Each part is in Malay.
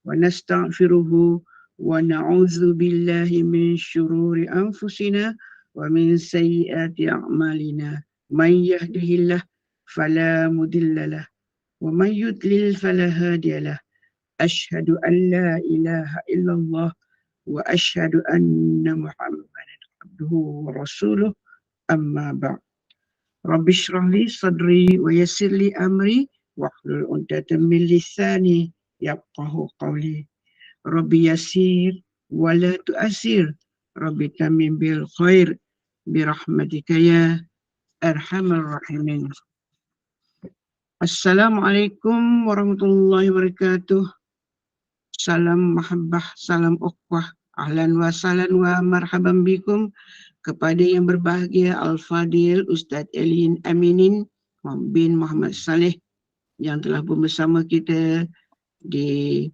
ونستغفره ونعوذ بالله من شرور أنفسنا ومن سيئات أعمالنا. من يهده الله فلا مضل له ومن يضلل فلا هادي له. أشهد أن لا إله إلا الله وأشهد أن محمدا عبده ورسوله. أما بعد. رب اشرح لي صدري ويسر لي أمري واحلل عقدة من لساني يفقهوا قولي. رب يسير ولا تؤسر. رب تمم بالخير برحمتك يا أرحم الراحمين. Assalamualaikum warahmatullahi wabarakatuh. Salam mahabbah, salam ukhwah, ahlan wa sahlan wa marhaban bikum kepada yang berbahagia Al-Fadil Ustaz Elin Aminin bin Muhammad Saleh yang telah pun bersama kita di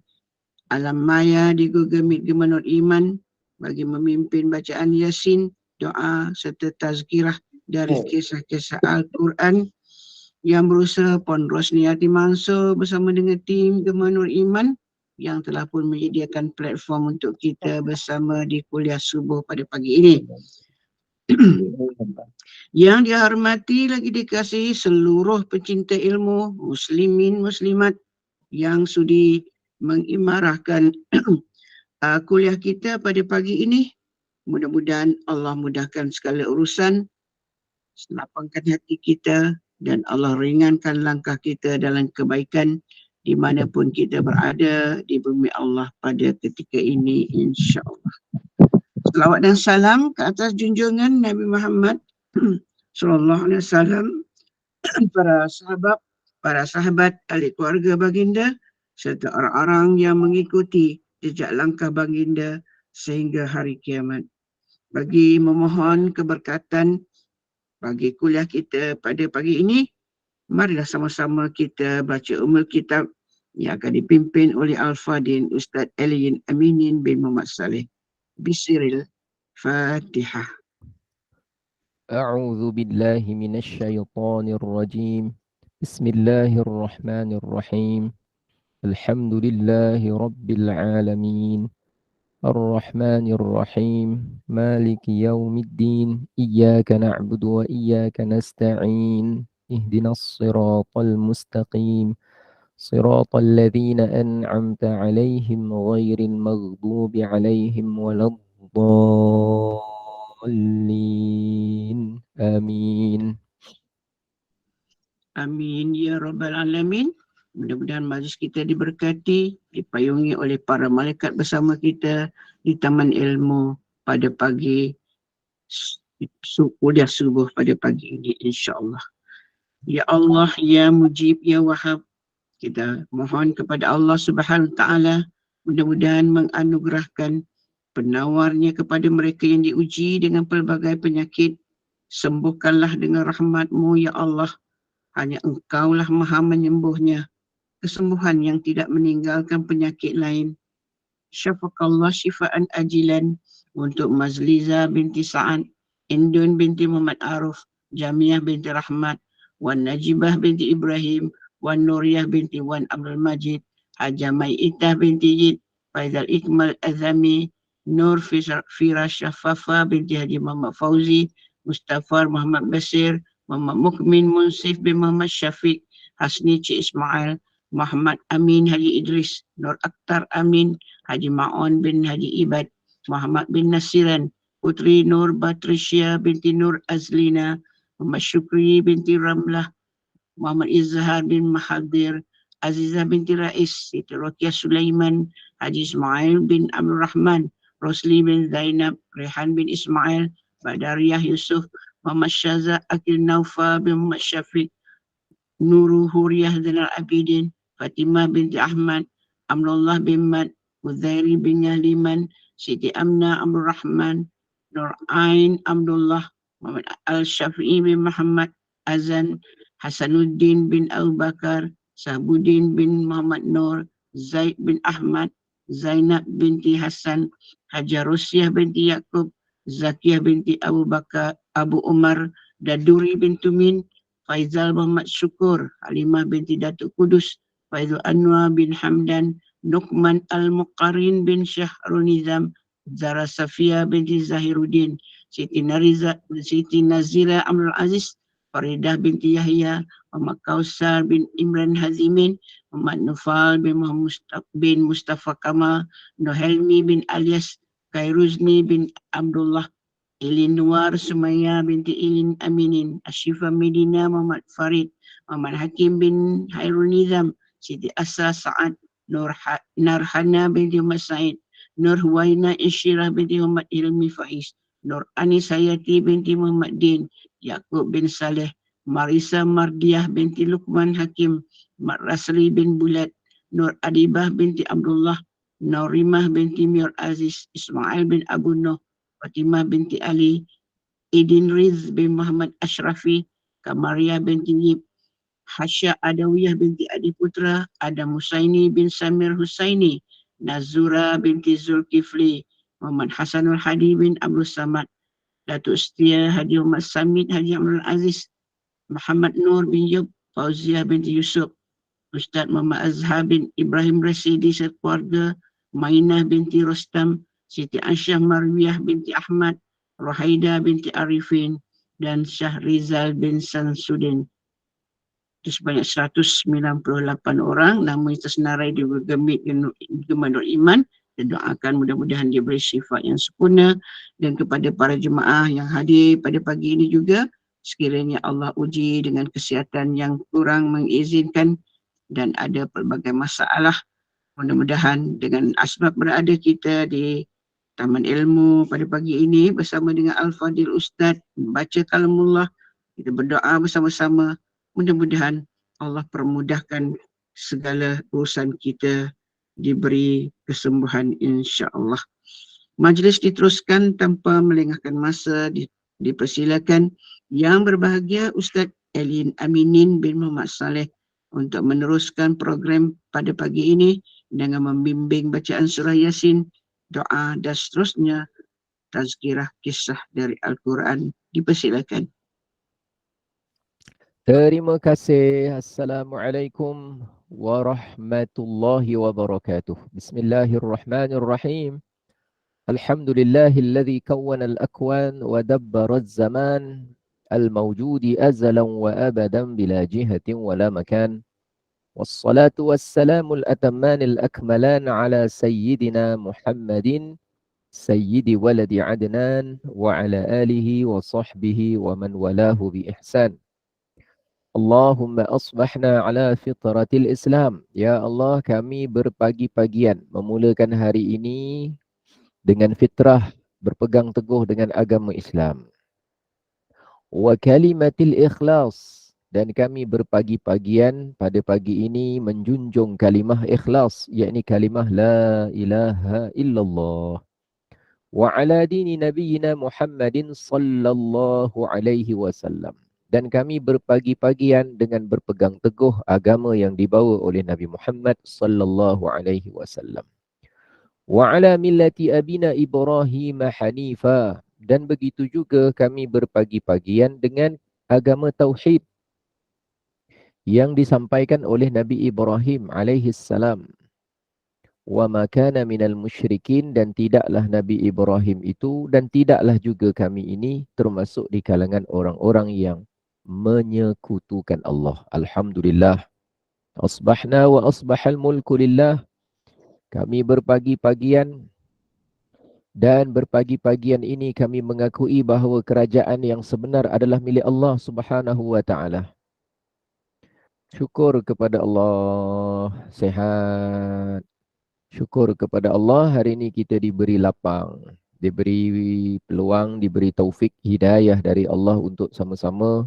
alam maya di Google Meet Gemanur Iman bagi memimpin bacaan Yasin, doa serta tazkirah dari kisah-kisah Al-Quran yang berusaha Puan Rosniati Mansur bersama dengan tim Gemanur Iman yang telah pun menyediakan platform untuk kita bersama di kuliah subuh pada pagi ini. Yang dihormati lagi dikasihi seluruh pecinta ilmu, muslimin, muslimat yang sudi mengimarahkan kuliah kita pada pagi ini. Mudah-mudahan Allah mudahkan segala urusan, lapangkan hati kita dan Allah ringankan langkah kita dalam kebaikan dimanapun kita berada di bumi Allah pada ketika ini, insya-Allah. Selawat dan salam ke atas junjungan Nabi Muhammad sallallahu alaihi wasallam, para sahabat, ahli keluarga baginda serta orang-orang yang mengikuti jejak langkah baginda sehingga hari kiamat. Bagi memohon keberkatan bagi kuliah kita pada pagi ini, marilah sama-sama kita baca Ummul Kitab yang akan dipimpin oleh Al-Fadil Ustaz Elin Aminin bin Muhammad Saleh. Bisiril Fatihah. أعوذ بالله من الشيطان الرجيم. بسم الله الرحمن الرحيم. الحمد لله رب العالمين الرحمن الرحيم مالك يوم الدين إياك نعبد وإياك نستعين اهدنا الصراط المستقيم صراط الذين أنعمت عليهم غير المغضوب عليهم ولا الضالين آمين. Amin ya rabbal alamin. Mudah-mudahan majlis kita diberkati, dipayungi oleh para malaikat bersama kita di Taman Ilmu pada pagi kuliah subuh pada pagi ini, insya-Allah. Ya Allah, ya Mujib, ya Wahab, kita mohon kepada Allah Subhanahu Wa Taala mudah-mudahan menganugerahkan penawarnya kepada mereka yang diuji dengan pelbagai penyakit. Sembuhkanlah dengan rahmat-Mu ya Allah. Hanya Engkaulah Maha menyembuhnya. Kesembuhan yang tidak meninggalkan penyakit lain. Syafakallah syifaan ajilan untuk Mazliza binti Sa'ad, Indun binti Muhammad Aruf, Jamiah binti Rahmat, Wan Najibah binti Ibrahim, Wan Nuriyah binti Wan Abdul Majid, Haja Mai'itah binti Yid, Faizal Ikmal Azami, Nur Fira Syafafa binti Haji Muhammad Fauzi, Mustafa Muhammad Basir, Muhammad Mukmin Munsif bin Muhammad Syafiq, Hasni Cik Ismail, Muhammad Amin Haji Idris, Nur Akhtar Amin, Haji Ma'on bin Haji Ibad, Muhammad bin Nasiran, Putri Nur Batrisya binti Nur Azlina, Muhammad Syukri binti Ramlah, Muhammad Izhar bin Mahadir, Azizah binti Rais, Siti Rokiah Sulaiman, Haji Ismail bin Abdul Rahman, Rosli bin Zainab, Rehan bin Ismail, Badariyah Yusuf, Muhammad Syaza Akil Naufa bin Muhammad Syafiq, Nuru Huriyah Zainal Abidin, Fatimah binti Ahmad, Amrullah bin Mad, Muzairi bin Yaliman, Siti Amna Abdul Rahman, Nur Ain Abdullah, Muhammad Al-Syafi'i bin Muhammad Azan, Hasanuddin bin Abu Bakar, Sahabuddin bin Muhammad Nur, Zaid bin Ahmad, Zainab binti Hasan, Hajar Rusyah binti Yaakob, Zakiyah binti Abu Bakar, Abu Umar, Daduri bin Tumin, Faizal Muhammad Syukur, Halimah binti Datuk Kudus, Faizul Anwar bin Hamdan, Nukman Al-Muqarin bin Syahrul Nizam, Zara Safia binti Zahiruddin, Siti Nazira Amrul Aziz, Faridah binti Yahya, Muhammad Kausar bin Imran Hazimin, Muhammad Nufal bin Mustafa Kamal, Nohelmi bin Alias, Kairuzni bin Abdullah, Ilin Nuar Sumaya binti Ilin Aminin, Ashifa Medina Muhammad Farid, Muhammad Hakim bin Hairul Nizam, Siti Asa Sa'ad, Narhana binti Muhammad Said, Nur Huwaina Insyirah binti Muhammad Ilmi Faiz, Nur Anis Hayati binti Muhammad Din, Yaakob bin Saleh, Marisa Mardiah binti Luqman Hakim, Mat Rasli bin Bulat, Nur Adibah binti Abdullah, Naurimah binti Mir Aziz, Ismail bin Abu Nuh, Fatimah binti Ali, Idin Riz bin Muhammad Ashrafi, Kamaria binti Yib, Hasya Adawiyah binti Adi Putra, Adam Husaini bin Samir Husaini, Nazura binti Zulkifli, Muhammad Hasanul Hadi bin Abdul Samad, Datuk Setia Haji Muhammad Samid Haji Abdul Aziz, Muhammad Nur bin Yub, Fauziah binti Yusuf, Ustaz Muhammad Azhar bin Ibrahim Rasidi serta keluarga, Mainah binti Rostam, Siti Aisyah Marwiyah binti Ahmad, Rohaida binti Arifin, dan Syahrizal bin Samsudin. Itu sebanyak 198 orang, namanya tersenarai di Gemit Nur Iman. Kita doakan mudah-mudahan dia beri sifat yang sempurna. Dan kepada para jemaah yang hadir pada pagi ini juga, sekiranya Allah uji dengan kesihatan yang kurang mengizinkan dan ada pelbagai masalah, mudah-mudahan dengan asbab berada kita di Taman Ilmu pada pagi ini bersama dengan Al-Fadil Ustaz membaca kalamullah, kita berdoa bersama-sama, mudah-mudahan Allah permudahkan segala urusan kita, diberi kesembuhan insya-Allah. Majlis diteruskan tanpa melengahkan masa. Dipersilakan yang berbahagia Ustaz Elin Aminin bin Muhammad Saleh untuk meneruskan program pada pagi ini dengan membimbing bacaan surah Yasin, doa dan seterusnya, tazkirah kisah dari Al-Quran. Dipersilakan. Terima kasih. Assalamualaikum warahmatullahi wabarakatuh. Bismillahirrahmanirrahim. Alhamdulillahilladzi kawwana al-akwan wa dabbara az-zaman al-mawjudi azalan wa abadan bila jihatin wa la makan. Wassalatu wassalamu al-atamman al-akmalan ala sayyidina Muhammadin sayyidi waladi Adnan wa ala alihi wa sahbihi wa man walahu bi ihsan. Allahumma asbahna ala fitratil Islam. Ya Allah, kami berpagi-pagian memulakan hari ini dengan fitrah, berpegang teguh dengan agama Islam. Wa kalimatil ikhlas, dan kami berpagi-pagian pada pagi ini menjunjung kalimah ikhlas, yakni kalimah la ilaha illallah. Wa ala dini nabiyyina Muhammadin sallallahu alaihi wasallam. Dan kami berpagi-pagian dengan berpegang teguh agama yang dibawa oleh Nabi Muhammad sallallahu alaihi wasallam. Wa ala millati abina Ibrahim hanifa, dan begitu juga kami berpagi-pagian dengan agama tauhid yang disampaikan oleh Nabi Ibrahim alaihi salam. Wa ma kana minal musyrikin, dan tidaklah Nabi Ibrahim itu dan tidaklah juga kami ini termasuk di kalangan orang-orang yang menyekutukan Allah. Alhamdulillah. Asbahna wa asbahal mulku lillah. Kami berpagi-pagian, dan berpagi-pagian ini kami mengakui bahawa kerajaan yang sebenar adalah milik Allah Subhanahu wa taala. Syukur kepada Allah, sehat. Syukur kepada Allah, hari ini kita diberi lapang, diberi peluang, diberi taufik hidayah dari Allah untuk sama-sama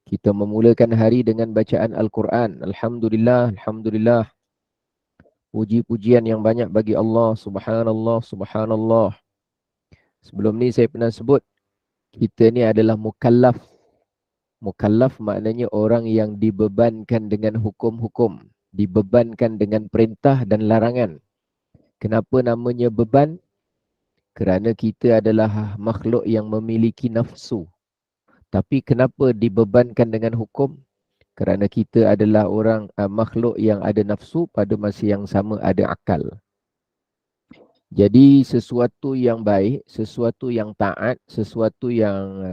kita memulakan hari dengan bacaan Al-Quran. Alhamdulillah, Alhamdulillah. Puji-pujian yang banyak bagi Allah. Subhanallah, Subhanallah. Sebelum ni saya pernah sebut, kita ni adalah mukallaf. Mukallaf maknanya orang yang dibebankan dengan hukum-hukum, dibebankan dengan perintah dan larangan. Kenapa namanya beban? Kerana kita adalah makhluk yang memiliki nafsu. Tapi kenapa dibebankan dengan hukum? Kerana kita adalah orang makhluk yang ada nafsu, pada masa yang sama ada akal. Jadi sesuatu yang baik, sesuatu yang taat, sesuatu yang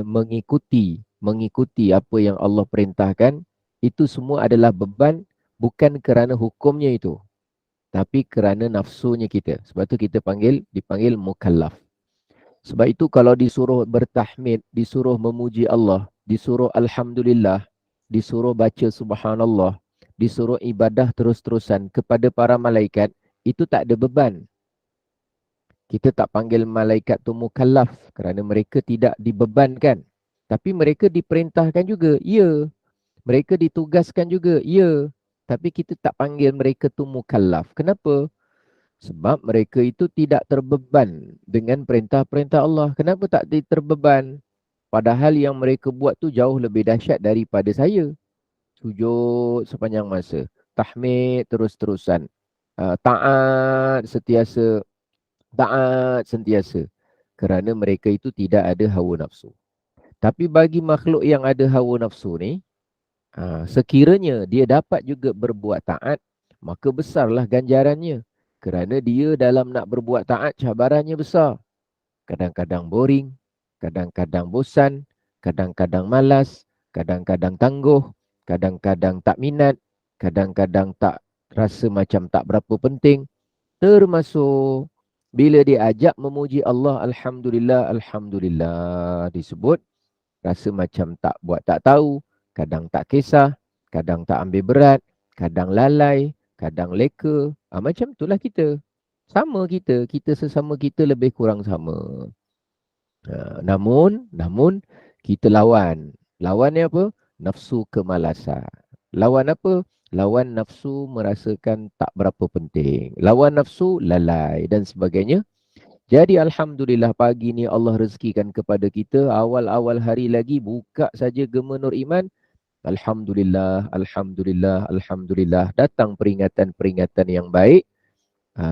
mengikuti apa yang Allah perintahkan, itu semua adalah beban, bukan kerana hukumnya itu, tapi kerana nafsunya kita. Sebab tu kita dipanggil mukallaf. Sebab itu kalau disuruh bertahmid, disuruh memuji Allah, disuruh alhamdulillah, disuruh baca subhanallah, disuruh ibadah terus-terusan kepada para malaikat, itu tak ada beban. Kita tak panggil malaikat tu mukallaf kerana mereka tidak dibebankan. Tapi mereka diperintahkan juga, ya. Mereka ditugaskan juga, ya. Tapi kita tak panggil mereka tu mukallaf. Kenapa? Sebab mereka itu tidak terbeban dengan perintah-perintah Allah. Kenapa tak terbeban? Padahal yang mereka buat tu jauh lebih dahsyat daripada saya. Sujud sepanjang masa, tahmid terus-terusan, taat sentiasa, kerana mereka itu tidak ada hawa nafsu. Tapi bagi makhluk yang ada hawa nafsu ni, sekiranya dia dapat juga berbuat taat, maka besarlah ganjarannya. Kerana dia dalam nak berbuat taat, cabarannya besar. Kadang-kadang boring, kadang-kadang bosan, kadang-kadang malas, kadang-kadang tangguh, kadang-kadang tak minat, kadang-kadang tak rasa macam tak berapa penting. Termasuk bila diajak memuji Allah, Alhamdulillah, Alhamdulillah disebut, rasa macam tak buat tak tahu, kadang tak kisah, kadang tak ambil berat, kadang lalai, kadang leka. Macam itulah kita. Sama kita sesama kita lebih kurang sama. Namun kita lawan. Lawannya apa? Nafsu kemalasan. Lawan apa? Lawan nafsu merasakan tak berapa penting. Lawan nafsu lalai dan sebagainya. Jadi alhamdulillah pagi ni Allah rezekikan kepada kita awal-awal hari lagi buka saja Gema Nur Iman. Alhamdulillah, alhamdulillah, alhamdulillah. Datang peringatan-peringatan yang baik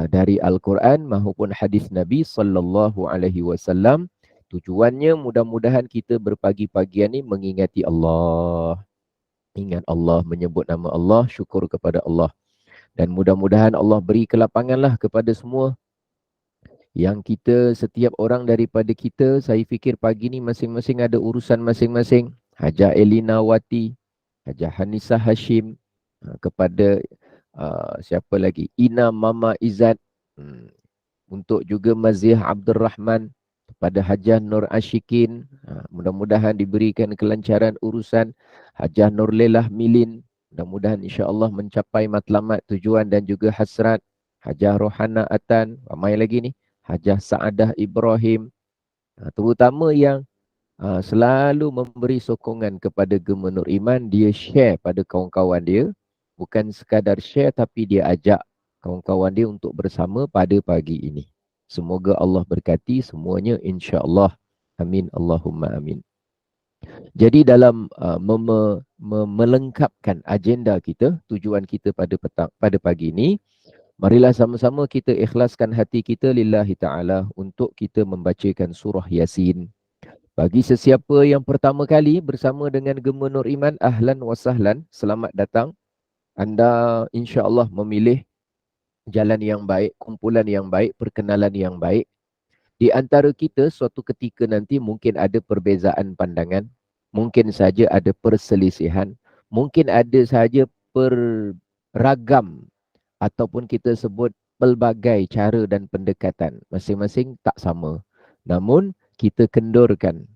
dari Al-Quran maupun hadis Nabi sallallahu alaihi wasallam. Tujuannya mudah-mudahan kita berpagi-pagian ni mengingati Allah. Ingat Allah, menyebut nama Allah, syukur kepada Allah. Dan mudah-mudahan Allah beri kelapanganlah kepada semua yang kita, setiap orang daripada kita, saya fikir pagi ni masing-masing ada urusan masing-masing. Hajah Elina Wati, Hajah Hanisa Hashim, kepada siapa lagi? Ina Mama Izzat, untuk juga Mazih Abdul Rahman, kepada Hajah Nur Ashikin, mudah-mudahan diberikan kelancaran urusan. Hajah Nur Lelah Milin, mudah-mudahan insya-Allah mencapai matlamat tujuan dan juga hasrat. Hajah Rohana Atan, ramai lagi ni. Hajah Saadah Ibrahim, terutama yang selalu memberi sokongan kepada Gema Nur Iman. Dia share pada kawan-kawan dia, bukan sekadar share tapi dia ajak kawan-kawan dia untuk bersama pada pagi ini. Semoga Allah berkati semuanya insya-Allah. Amin Allahumma amin. Jadi dalam melengkapkan agenda kita, tujuan kita pada pagi ini, marilah sama-sama kita ikhlaskan hati kita lillahi ta'ala untuk kita membacakan surah Yasin. Bagi sesiapa yang pertama kali bersama dengan Gema Nur Iman, ahlan wa sahlan, selamat datang. Anda insya-Allah memilih jalan yang baik, kumpulan yang baik, perkenalan yang baik. Di antara kita suatu ketika nanti mungkin ada perbezaan pandangan, mungkin saja ada perselisihan, mungkin ada saja peragam ataupun kita sebut pelbagai cara dan pendekatan. Masing-masing tak sama. Namun kita kendurkan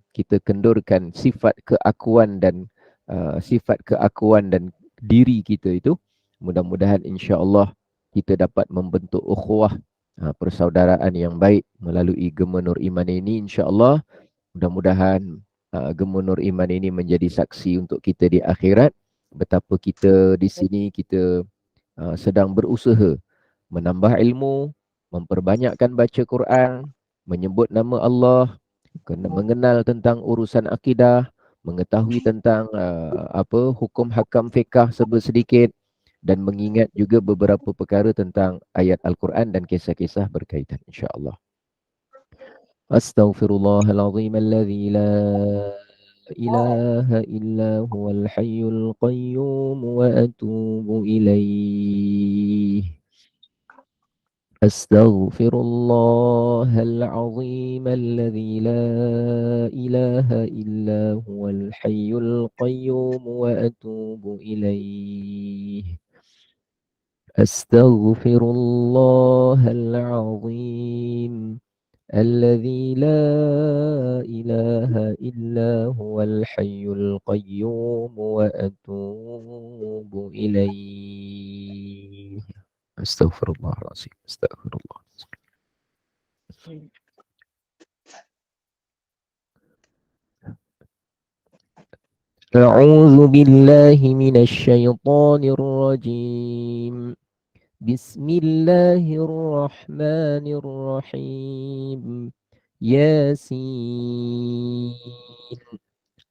sifat keakuan dan diri kita itu. Mudah-mudahan insya-Allah kita dapat membentuk ukhuwah, persaudaraan yang baik melalui Gema Nur Iman ini insya-Allah. Mudah-mudahan Gema Nur Iman ini menjadi saksi untuk kita di akhirat betapa kita di sini kita sedang berusaha menambah ilmu, memperbanyakkan baca Quran, menyebut nama Allah, mengenal tentang urusan akidah, mengetahui tentang hukum hakam fiqah sedikit, dan mengingat juga beberapa perkara tentang ayat Al-Quran dan kisah-kisah berkaitan insya-Allah. Astaghfirullahalazim alladzi la إله إلا هو الحي القيوم وأتوب إليه. أستغفر الله العظيم الذي لا إله إلا هو الحي القيوم وأتوب إليه. أستغفر الله العظيم الذي لا إله إلا هو الحي القيوم وأتوب إليه. أستغفر الله العظيم. أستغفر الله. أعوذ بالله من الشيطان الرجيم. بسم الله الرحمن الرحيم. ياسين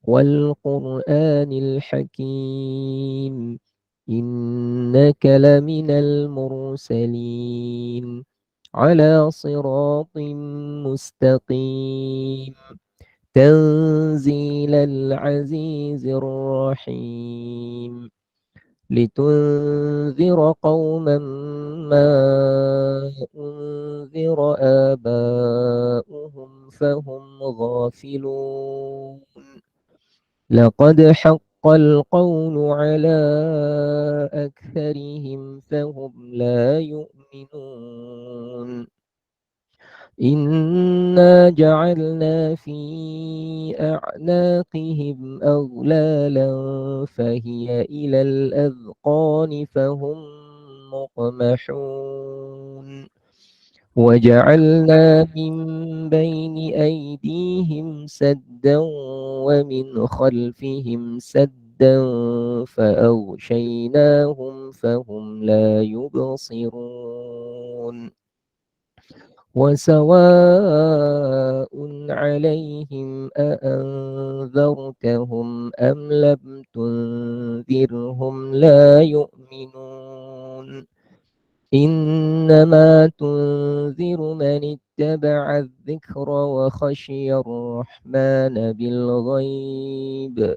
والقرآن الحكيم إنك لمن المرسلين على صراط مستقيم تنزيل العزيز الرحيم لتنذر قوما ما أنذر آباؤهم فهم غافلون. لقد حق القول على أكثرهم فهم لا يؤمنون. إنا جعلنا في أعناقهم أغلالا فهي إلى الأذقان فهم مقمحون. وجعلنا من بين أيديهم سدا ومن خلفهم سدا فأغشيناهم فهم لا يبصرون. وسواء عليهم أأنذرتهم أم لم تنذرهم لا يؤمنون. إنما تنذر من اتبع الذكر وخشي الرحمن بالغيب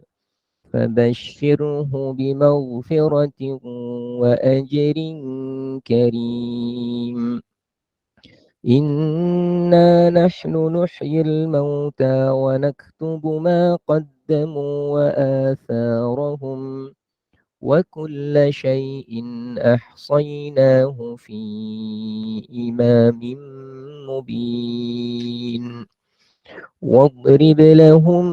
فبشره بمغفرة وأجر كريم. إنا نحن نحيي الموتى ونكتب ما قدموا وآثارهم وكل شيء أحصيناه في إمام مبين. واضرب لهم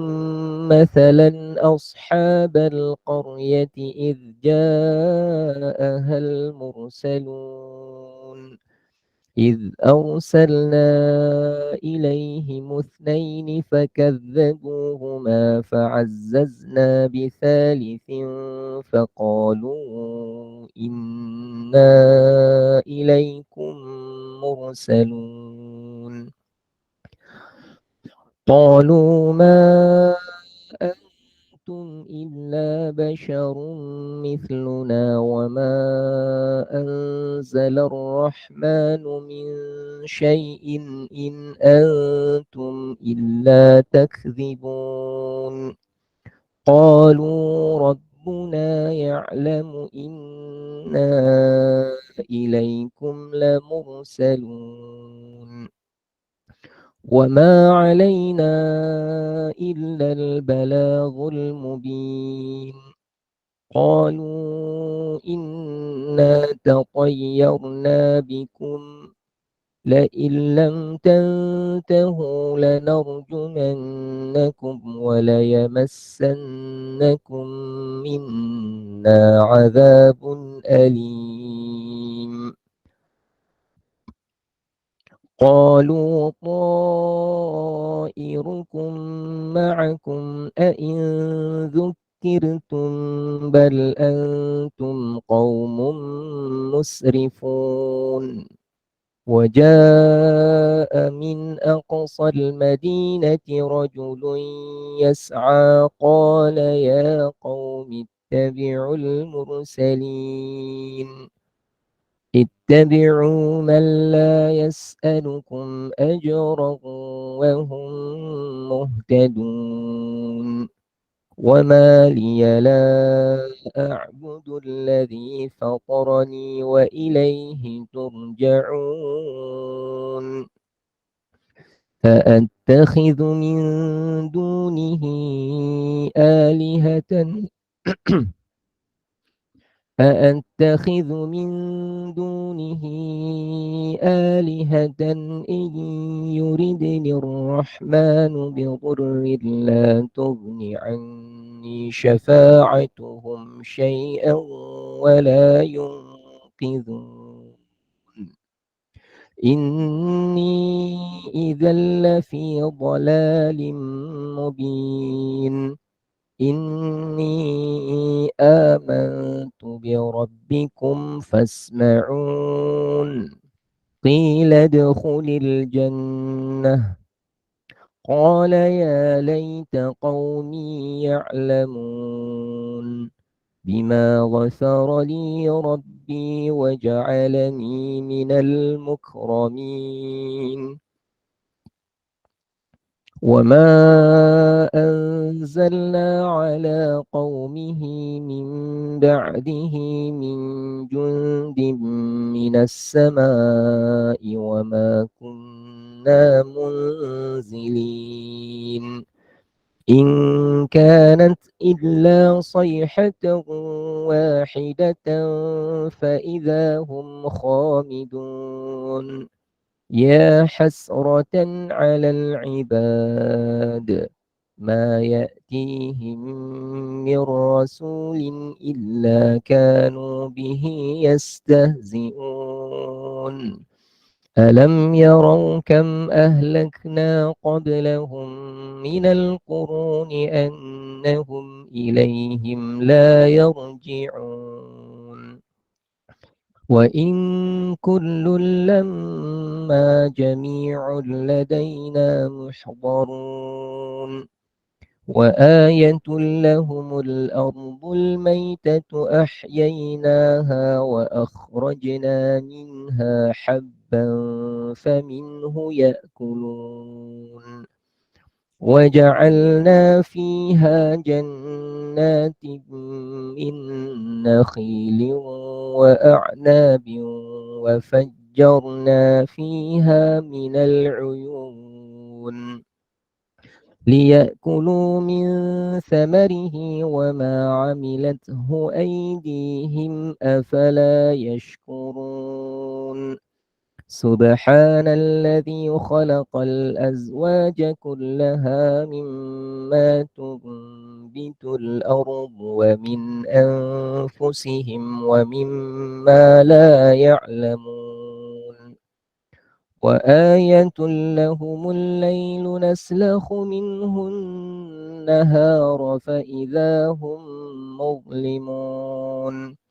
مثلا أصحاب القرية إذ جاءها المرسلون إذ أرسلنا إليهم اثنين فكذبوهما فعززنا بثالث فقالوا إنا إليكم مرسلون. قالوا ما أنتم إلا بشر مثلنا وما أنزل الرحمن من شيء إن أنتم إلا تكذبون. قالوا ربنا يعلم إنا إليكم لمرسلون وما علينا إلا البلاغ المبين. قالوا إنا تطيرنا بكم لئن لم تنتهوا لنرجمنكم وليمسنكم منا عذاب أليم. قالوا طائركم معكم أئن ذكرتم بل أنتم قوم مسرفون. وجاء من أقصى المدينة رجل يسعى قال يا قوم اتبعوا المرسلين اتبعوا من لا يسألكم أجرا وهم مهتدون. وما لي لا أعبد الذي فطرني وإليه ترجعون فأتخذ من دونه آلهة أأتخذ من دونه آلهة إن يردني الرحمن بضر لا تغن عني شفاعتهم شيئا ولا ينقذون إني إذا لفي ضلال مبين إني آمنت بربكم فاسمعون قيل ادخل الجنة قال يا ليت قومي يعلمون بما غفر لي ربي وجعلني من المكرمين وما أنزلنا على قومه من بعده من جند من السماء وما كنا منزلين إن كانت إلا صيحة واحدة فإذا هم خامدون يا حسرة على العباد ما يأتيهم من رسول إلا كانوا به يستهزئون ألم يروا كم أهلكنا قبلهم من القرون أنهم إليهم لا يرجعون وإن كل لما جميع لدينا محضرون وآية لهم الأرض الميتة أحييناها وأخرجنا منها حبا فمنه يأكلون وجعلنا فيها جنات من نخيل وأعناب وفجرنا فيها من العيون ليأكلوا من ثمره وما عملته أيديهم أفلا يشكرون سبحان الذي خلق الأزواج كلها مما تنبت الأرض ومن أنفسهم ومما لا يعلمون وآية لهم الليل نسلخ منه النهار فإذا هم مظلمون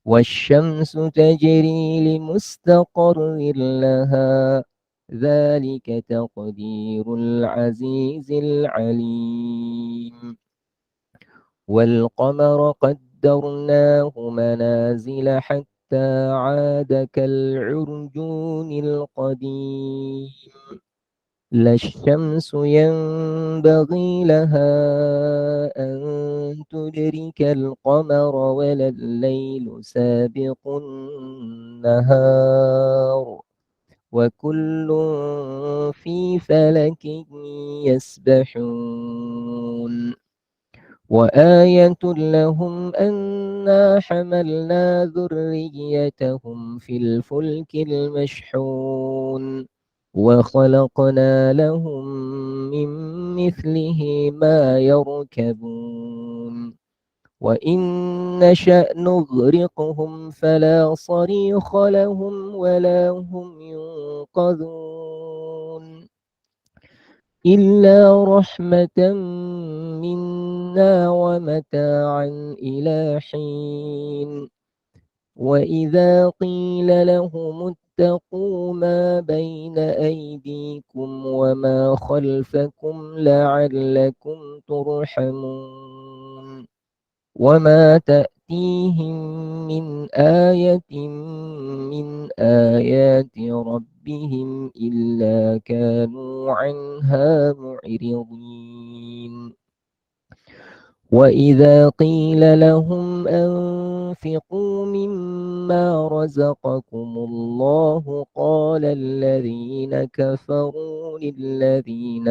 والشمس تجري لمستقر لها ذلك تقدير العزيز العليم والقمر قدرناه منازل حتى عاد كالعرجون القديم لا الشمس ينبغي لها أن تدرك القمر ولا الليل سابق النهار وكل في فلك يسبحون وآية لهم أنا حملنا ذريتهم في الفلك المشحون وخلقنا لهم من مثله ما يركبون وإن نشأ نغرقهم فلا صريخ لهم ولا هم ينقذون إلا رحمة منا ومتاعا إلى حين وإذا قيل لهم اتقوا ما بين أيديكم وما خلفكم لعلكم ترحمون وما تأتيهم من آية من آيات ربهم إلا كانوا عنها معرضين وإذا قيل لهم أنفقوا مما رزقكم الله قال الذين كفروا للذين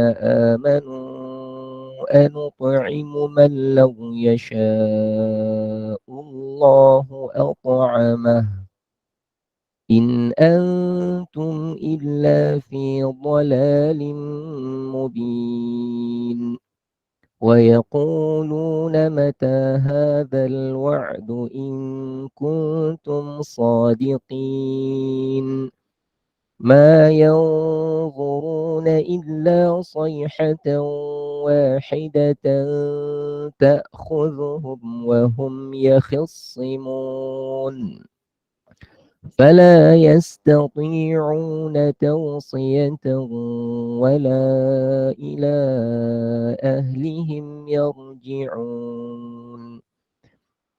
آمنوا أنطعم من لو يشاء الله أطعمه إن أنتم إلا في ضلال مبين ويقولون متى هذا الوعد إن كنتم صادقين ما ينظرون إلا صيحة واحدة تأخذهم وهم يخصمون فلا يستطيعون توصية ولا إلى أهلهم يرجعون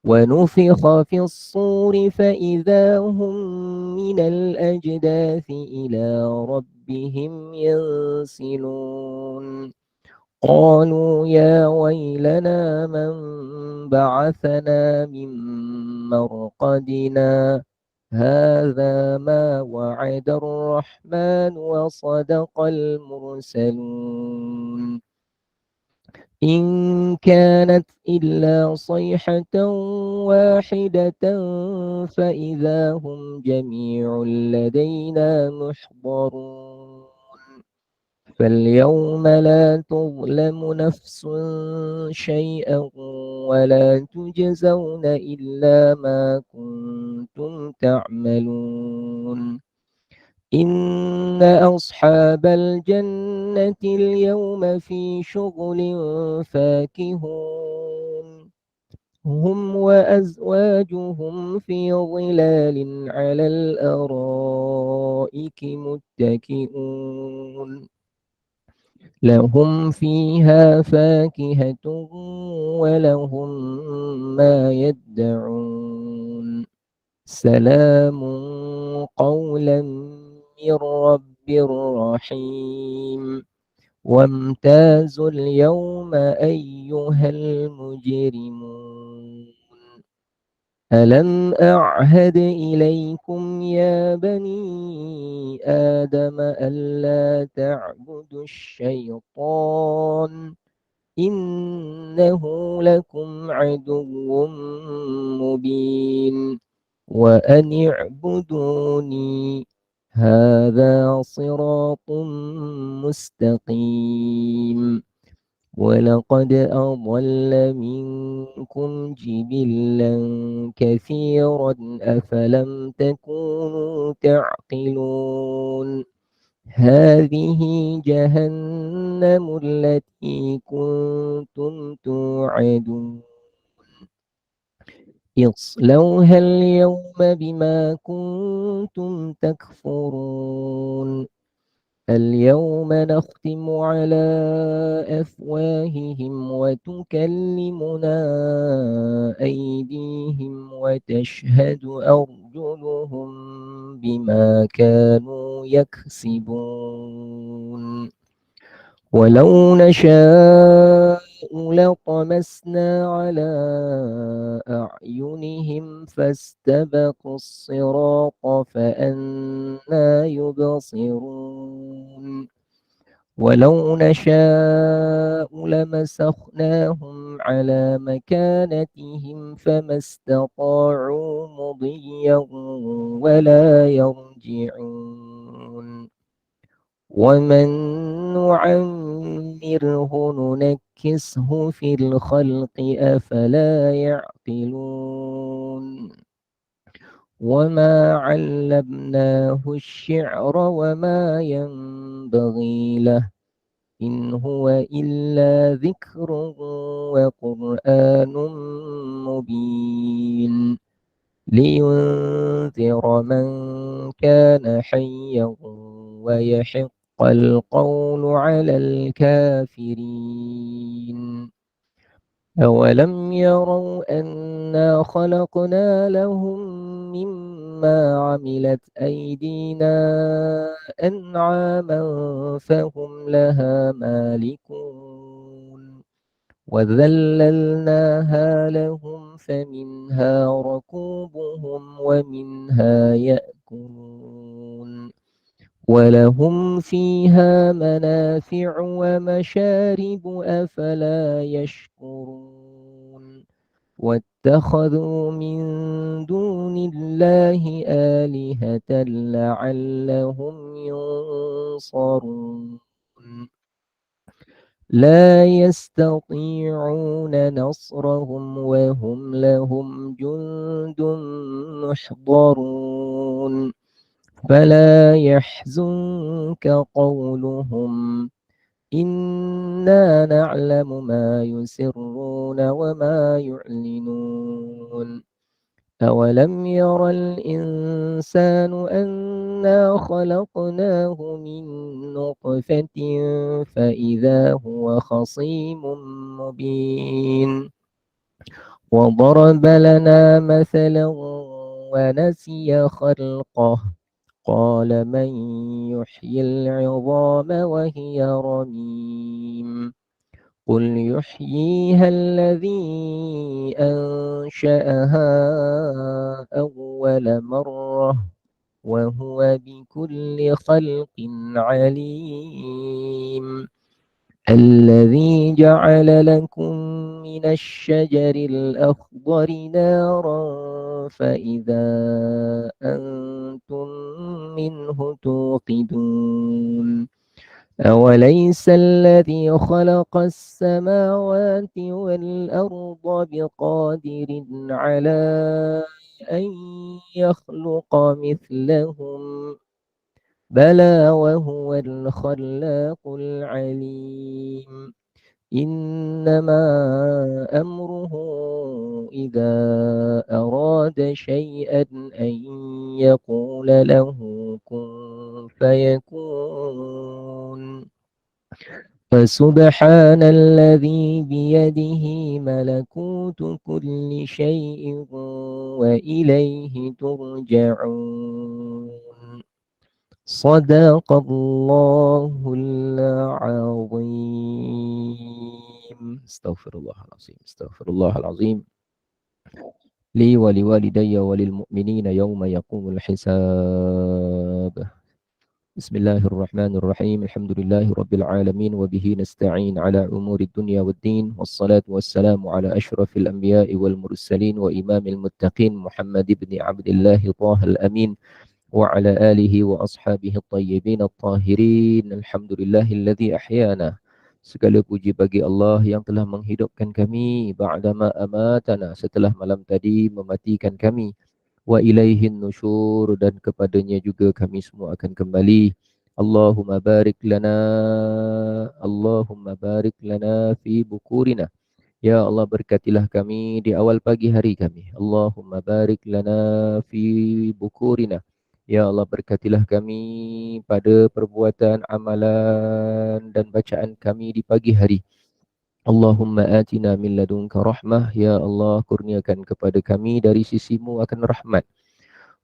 ونفخ في الصور فإذا هم من الأجداث إلى ربهم ينسلون قالوا يا ويلنا من بعثنا من مرقدنا هذا ما وعد الرحمن وصدق المرسلون إن كانت إلا صيحة واحدة فإذا هم جميع لدينا محضرون فاليوم لا تظلم نفس شيئا ولا تجزون إلا ما كنتم تعملون إن أصحاب الجنة اليوم في شغل فاكهون هم وأزواجهم في ظلال على الأرائك متكئون لهم فيها فاكهة ولهم ما يدعون سلام قولا من رب رحيم وامتازوا اليوم أيها المجرمون ألم أعهد إليكم يا بني آدم ألا تعبدوا الشيطان إنه لكم عدو مبين وأن اعبدوني هذا صراط مستقيم ولقد أضل منكم جبلا كثيرا أفلم تكونوا تعقلون هذه جهنم التي كنتم توعدون اصلوها اليوم بما كنتم تكفرون اليوم نختم على أفواههم وتكلمنا أيديهم وتشهد أرجلهم بما كانوا يكسبون ولو نشاء لطمسنا على أعينهم فاستبقوا الصراط فأنى يبصرون ولو نشاء لمسخناهم على مكانتهم فما استطاعوا مضيا ولا يرجعون ومن نعمره ننكسه في الخلق أفلا يعقلون وما علمناه الشعر وما ينبغي له إن هو إلا ذكر وقرآن مبين لينذر من كان حيا ويحق القول على الكافرين أولم يروا أنا خلقنا لهم مما عملت أيدينا أنعاما فهم لها مالكون وذللناها لهم فمنها ركوبهم ومنها يأكلون ولهم فيها منافع ومشارب أفلا يشكرون واتخذوا من دون الله آلهة لعلهم ينصرون لا يستطيعون نصرهم وهم لهم جند محضرون فلا يحزنك قولهم إنا نعلم ما يسرون وما يعلنون أولم ير الإنسان أنا خلقناه من نطفة فإذا هو خصيم مبين وضرب لنا مثلا ونسي خلقه قال من يحيي العظام وهي رميم قل يحييها الذي أنشأها أول مرة وهو بكل خلق عليم الذي جعل لكم من الشجر الأخضر نارا فإذا أنتم منه توقدون أوليس الذي خلق السماوات والأرض بقادر على أن يخلق مثلهم بلى وهو الخلاق العليم إنما أمره إذا أراد شيئا أن يقول له كن فيكون فسبحان الذي بيده ملكوت كل شيء وإليه ترجعون صدق الله العظيم استغفر الله العظيم استغفر الله العظيم لي ولوالدي وللمؤمنين يوم يقوم الحساب بسم الله الرحمن الرحيم الحمد لله رب العالمين وبه نستعين على أمور الدنيا والدين والصلاة والسلام على أشرف الأنبياء والمرسلين وإمام المتقين محمد بن عبد الله طه الأمين وعلى آله وأصحابه الطيبين الطاهرين الحمد لله الذي أحيانا. Segala puji bagi Allah yang telah menghidupkan kami ba'dama amatana setelah malam tadi mematikan kami. Wa ilaihin nusyur dan kepadanya juga kami semua akan kembali. Allahumma barik lana Allahumma barik lana fi bukurina. Ya Allah berkatilah kami di awal pagi hari kami. Allahumma barik lana fi bukurina. Ya Allah berkatilah kami pada perbuatan amalan dan bacaan kami di pagi hari. Allahumma atina min ladunka rahmah. Ya Allah kurniakan kepada kami dari sisimu akan rahmat.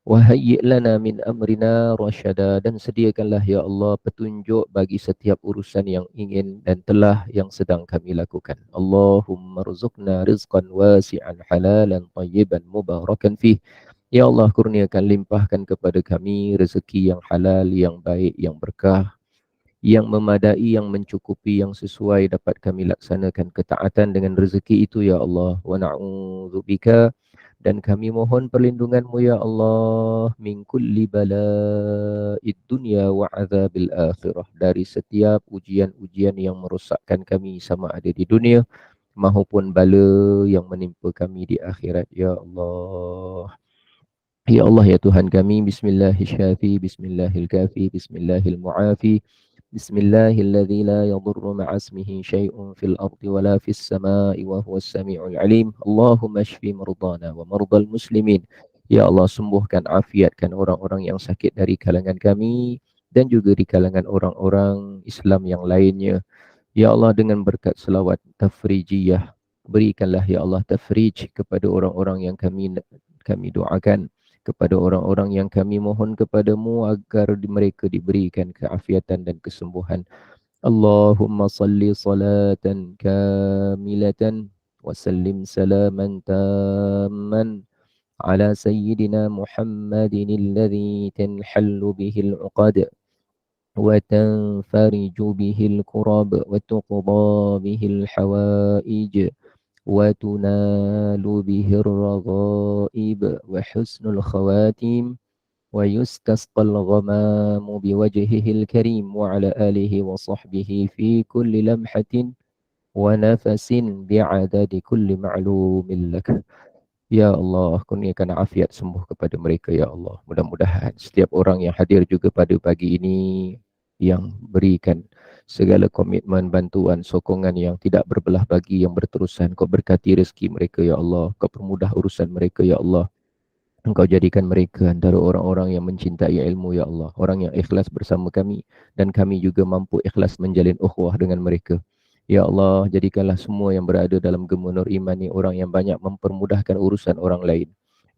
Wahayyi' lana min amrina rasyada dan sediakanlah ya Allah petunjuk bagi setiap urusan yang ingin dan telah yang sedang kami lakukan. Allahumma rzuqna rizqan wasi'an halalan tayyiban mubarakan fih. Ya Allah kurniakan limpahkan kepada kami rezeki yang halal, yang baik, yang berkah, yang memadai, yang mencukupi, yang sesuai dapat kami laksanakan ketaatan dengan rezeki itu ya Allah. Wa na'udzubika dan kami mohon perlindunganmu ya Allah min kulli bala'id dunya wa azabil akhirah dari setiap ujian-ujian yang merosakkan kami sama ada di dunia maupun bala yang menimpa kami di akhirat ya Allah. Ya Allah ya Tuhan kami, bismillahirrahmanirrahim, bismillahirrahmanirrahim, bismillahirrahmanirrahim. Bismillahilladzi la yadurru ma'a ismihi syai'un fil ardi wa la fis sama'i wa huwas sami'ul alim. Allahumma shfi mardana wa mardal muslimin. Ya Allah sembuhkan, afiatkan orang-orang yang sakit dari kalangan kami dan juga di kalangan orang-orang Islam yang lainnya. Ya Allah dengan berkat selawat tafrijiyah berikanlah ya Allah tafrij kepada orang-orang yang kami doakan, kepada orang-orang yang kami mohon kepadamu agar mereka diberikan keafiatan dan kesembuhan. اللهم صل صلاة كاملة وسلم سلاما تاما على سيدنا محمد الذي تنحل به العقد وتنفرج به الكرب وتقضى به الحوائج وتنال به الرغائب وحسن الخواتيم ويستسقى الغمام بوجهه الكريم وعلى آله وصحبه في كل لمحة ونفس بعدد كل معلوم لك. Ya Allah, kurniakan afiat sembuh kepada mereka, Ya Allah. Mudah-mudahan setiap orang yang hadir juga pada pagi ini, yang berikan segala komitmen, bantuan, sokongan yang tidak berbelah bagi, yang berterusan. Kau berkati rezeki mereka, Ya Allah. Kau permudah urusan mereka, Ya Allah. Engkau jadikan mereka antara orang-orang yang mencintai ilmu, Ya Allah. Orang yang ikhlas bersama kami. Dan kami juga mampu ikhlas menjalin ukhuwah dengan mereka. Ya Allah, jadikanlah semua yang berada dalam gemah nur iman ni orang yang banyak mempermudahkan urusan orang lain.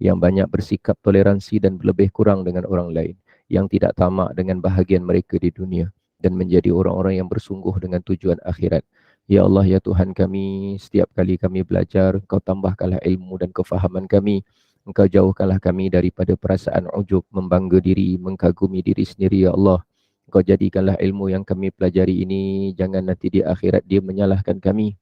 Yang banyak bersikap toleransi dan lebih kurang dengan orang lain. Yang tidak tamak dengan bahagian mereka di dunia. Dan menjadi orang-orang yang bersungguh dengan tujuan akhirat. Ya Allah, Ya Tuhan kami, setiap kali kami belajar, Kau tambahkanlah ilmu dan kefahaman kami. Engkau jauhkanlah kami daripada perasaan ujub, membangga diri, mengkagumi diri sendiri, Ya Allah. Engkau jadikanlah ilmu yang kami pelajari ini, jangan nanti di akhirat dia menyalahkan kami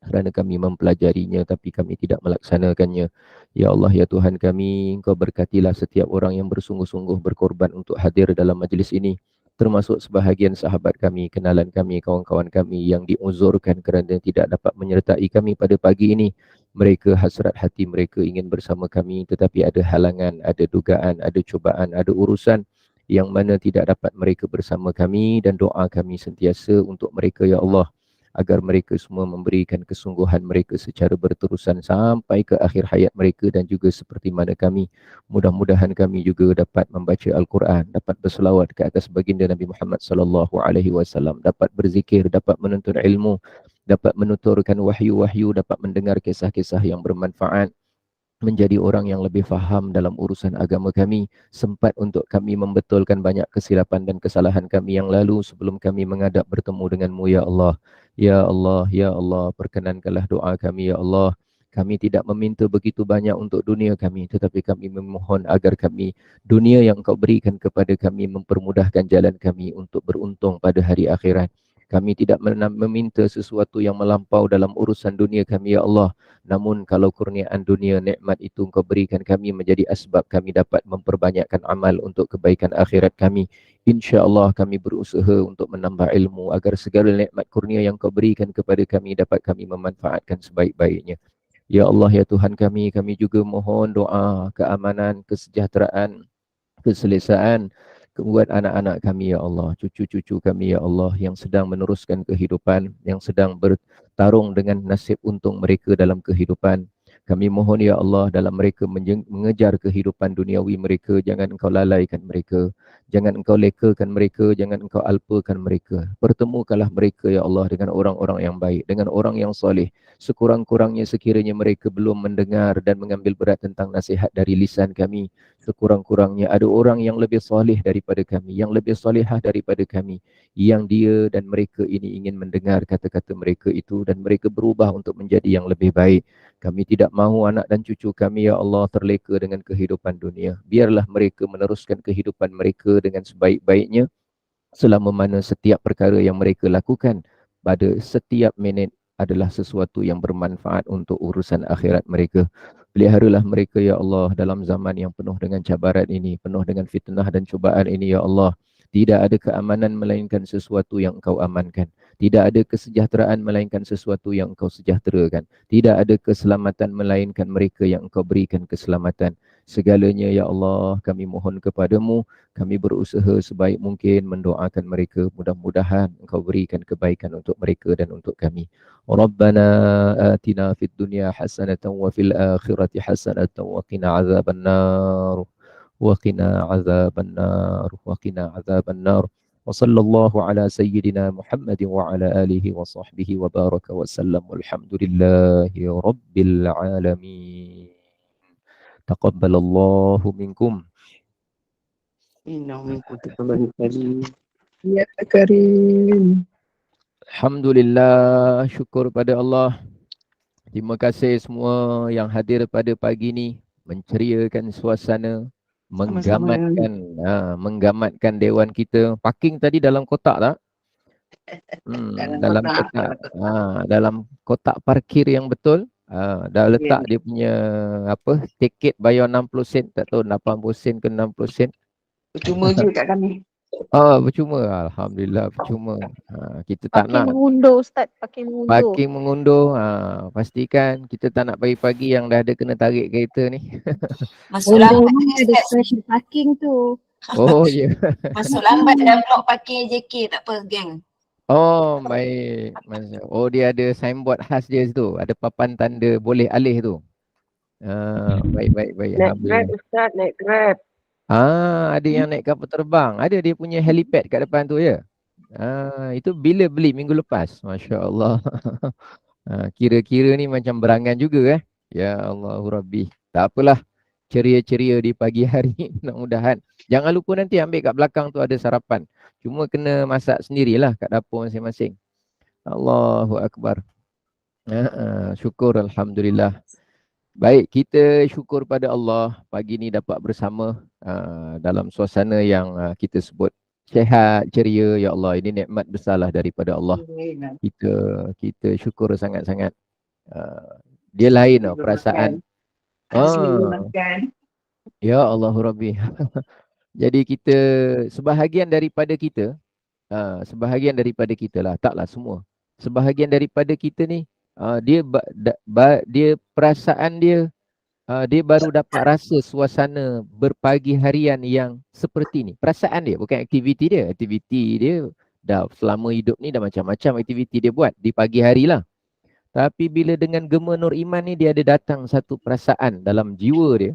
kerana kami mempelajarinya tapi kami tidak melaksanakannya. Ya Allah, Ya Tuhan kami, Engkau berkatilah setiap orang yang bersungguh-sungguh berkorban untuk hadir dalam majlis ini. Termasuk sebahagian sahabat kami, kenalan kami, kawan-kawan kami yang diuzurkan kerana tidak dapat menyertai kami pada pagi ini. Mereka hasrat hati mereka ingin bersama kami tetapi ada halangan, ada dugaan, ada cubaan, ada urusan yang mana tidak dapat mereka bersama kami dan doa kami sentiasa untuk mereka, Ya Allah, agar mereka semua memberikan kesungguhan mereka secara berterusan sampai ke akhir hayat mereka dan juga seperti mana kami. Mudah-mudahan kami juga dapat membaca Al-Quran, dapat berselawat ke atas baginda Nabi Muhammad sallallahu alaihi wasallam, dapat berzikir, dapat menuntut ilmu, dapat menuturkan wahyu-wahyu, dapat mendengar kisah-kisah yang bermanfaat, menjadi orang yang lebih faham dalam urusan agama kami, sempat untuk kami membetulkan banyak kesilapan dan kesalahan kami yang lalu sebelum kami menghadap bertemu denganmu, Ya Allah. Ya Allah, Ya Allah, perkenankanlah doa kami, Ya Allah. Kami tidak meminta begitu banyak untuk dunia kami, tetapi kami memohon agar kami, dunia yang Engkau berikan kepada kami, mempermudahkan jalan kami untuk beruntung pada hari akhirat. Kami tidak meminta sesuatu yang melampau dalam urusan dunia kami, Ya Allah. Namun kalau kurniaan dunia, nikmat itu Engkau berikan kami menjadi asbab kami dapat memperbanyakkan amal untuk kebaikan akhirat kami. InsyaAllah kami berusaha untuk menambah ilmu agar segala nikmat kurnia yang Kau berikan kepada kami dapat kami memanfaatkan sebaik-baiknya. Ya Allah, Ya Tuhan kami juga mohon doa, keamanan, kesejahteraan, keselesaan buat anak-anak kami, Ya Allah, cucu-cucu kami, Ya Allah, yang sedang meneruskan kehidupan, yang sedang bertarung dengan nasib untung mereka dalam kehidupan. Kami mohon, Ya Allah, dalam mereka mengejar kehidupan duniawi mereka, jangan Engkau lalaikan mereka, jangan Engkau lekakan mereka, jangan Engkau alpakan mereka. Pertemukanlah mereka, Ya Allah, dengan orang-orang yang baik, dengan orang yang soleh. Sekurang-kurangnya sekiranya mereka belum mendengar dan mengambil berat tentang nasihat dari lisan kami, sekurang-kurangnya ada orang yang lebih soleh daripada kami, yang lebih solehah daripada kami, yang dia dan mereka ini ingin mendengar kata-kata mereka itu dan mereka berubah untuk menjadi yang lebih baik. Kami tidak mahu anak dan cucu kami, Ya Allah, terleka dengan kehidupan dunia. Biarlah mereka meneruskan kehidupan mereka dengan sebaik-baiknya selama mana setiap perkara yang mereka lakukan pada setiap minit adalah sesuatu yang bermanfaat untuk urusan akhirat mereka. Peliharalah mereka, Ya Allah, dalam zaman yang penuh dengan cabaran ini, penuh dengan fitnah dan cubaan ini, Ya Allah. Tidak ada keamanan melainkan sesuatu yang Engkau amankan. Tidak ada kesejahteraan melainkan sesuatu yang Engkau sejahterakan. Tidak ada keselamatan melainkan mereka yang Engkau berikan keselamatan. Segalanya, Ya Allah, kami mohon kepadamu. Kami berusaha sebaik mungkin mendoakan mereka. Mudah-mudahan Engkau berikan kebaikan untuk mereka dan untuk kami. Rabbana atina fid dunya hasanatan wa fil akhirati hasanatan wa qina azaban nar. Wa qina azaban nar. Wa qina azaban nar. Wa sallallahu ala sayyidina Muhammadin wa ala alihi wa sahbihi wa baraka wa sallam. Walhamdulillahi rabbil alamin. Taqabbalallahu minkum. Innahu minkum taqabbal karim. Ya Karim. Alhamdulillah, syukur pada Allah. Terima kasih semua yang hadir pada pagi ni, menceriakan suasana, Sama-sama. menggamatkan dewan kita. Parking tadi dalam kotak tak? Dalam Dalam kotak. kotak. Dalam kotak parkir yang betul. Dah letak Ya. dia punya apa? Tiket bayar 60 sen, tak tahu 80 sen ke 60 sen. Percuma je kat kami. Percuma. Alhamdulillah percuma. Kita tak Pakai nak mengundur Ustaz, pakai mengundur. parking mengundur. Pastikan kita tak nak pagi-pagi yang dah ada kena tarik kereta ni. Masuk Undur lambat ni ada Ustaz. special parking tu. Oh ya. Masuk lambat dah blok parking JK, tak apa geng. Oh baik. Oh dia ada signboard khas dia situ. Ada papan tanda boleh alih tu. Baik. Naik Grab Alhamdulillah. Ustaz, naik Grab. Ada yang naik kapal terbang. Ada dia punya helipad kat depan tu ya. Itu bila beli minggu lepas. Masya Allah. Kira-kira ni macam berangan juga Ya Allahu Rabbi. Tak apalah. Ceria-ceria di pagi hari. Mudah-mudahan. Jangan lupa nanti ambil kat belakang tu ada sarapan. Cuma kena masak sendirilah kat dapur masing-masing. Allahu Akbar. Syukur Alhamdulillah. Baik, kita syukur pada Allah pagi ni dapat bersama dalam suasana yang kita sebut sihat, ceria. Ya Allah, ini nikmat besarlah daripada Allah. Kita syukur sangat-sangat. Dia lain perasaan. Ya Allah Rabbi. Jadi kita sebahagian daripada kita lah, taklah semua. Sebahagian daripada kita ni dia perasaan dia dia baru dapat rasa suasana berpagi harian yang seperti ni. Perasaan dia, bukan aktiviti dia. Aktiviti dia dah selama hidup ni dah macam-macam aktiviti dia buat di pagi hari lah. Tapi bila dengan gema Nur Iman ni, dia ada datang satu perasaan dalam jiwa dia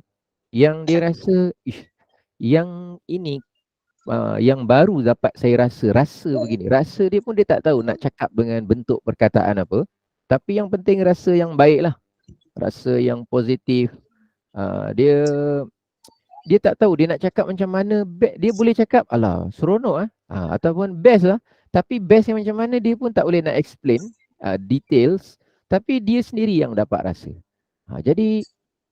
yang dia rasa yang ini yang baru dapat saya rasa begini. Rasa dia pun dia tak tahu nak cakap dengan bentuk perkataan apa. Tapi yang penting rasa yang baik lah. Rasa yang positif. Dia tak tahu dia nak cakap macam mana. Dia boleh cakap, alah seronok ataupun best lah. Tapi best yang macam mana dia pun tak boleh nak explain details. Tapi dia sendiri yang dapat rasa. Jadi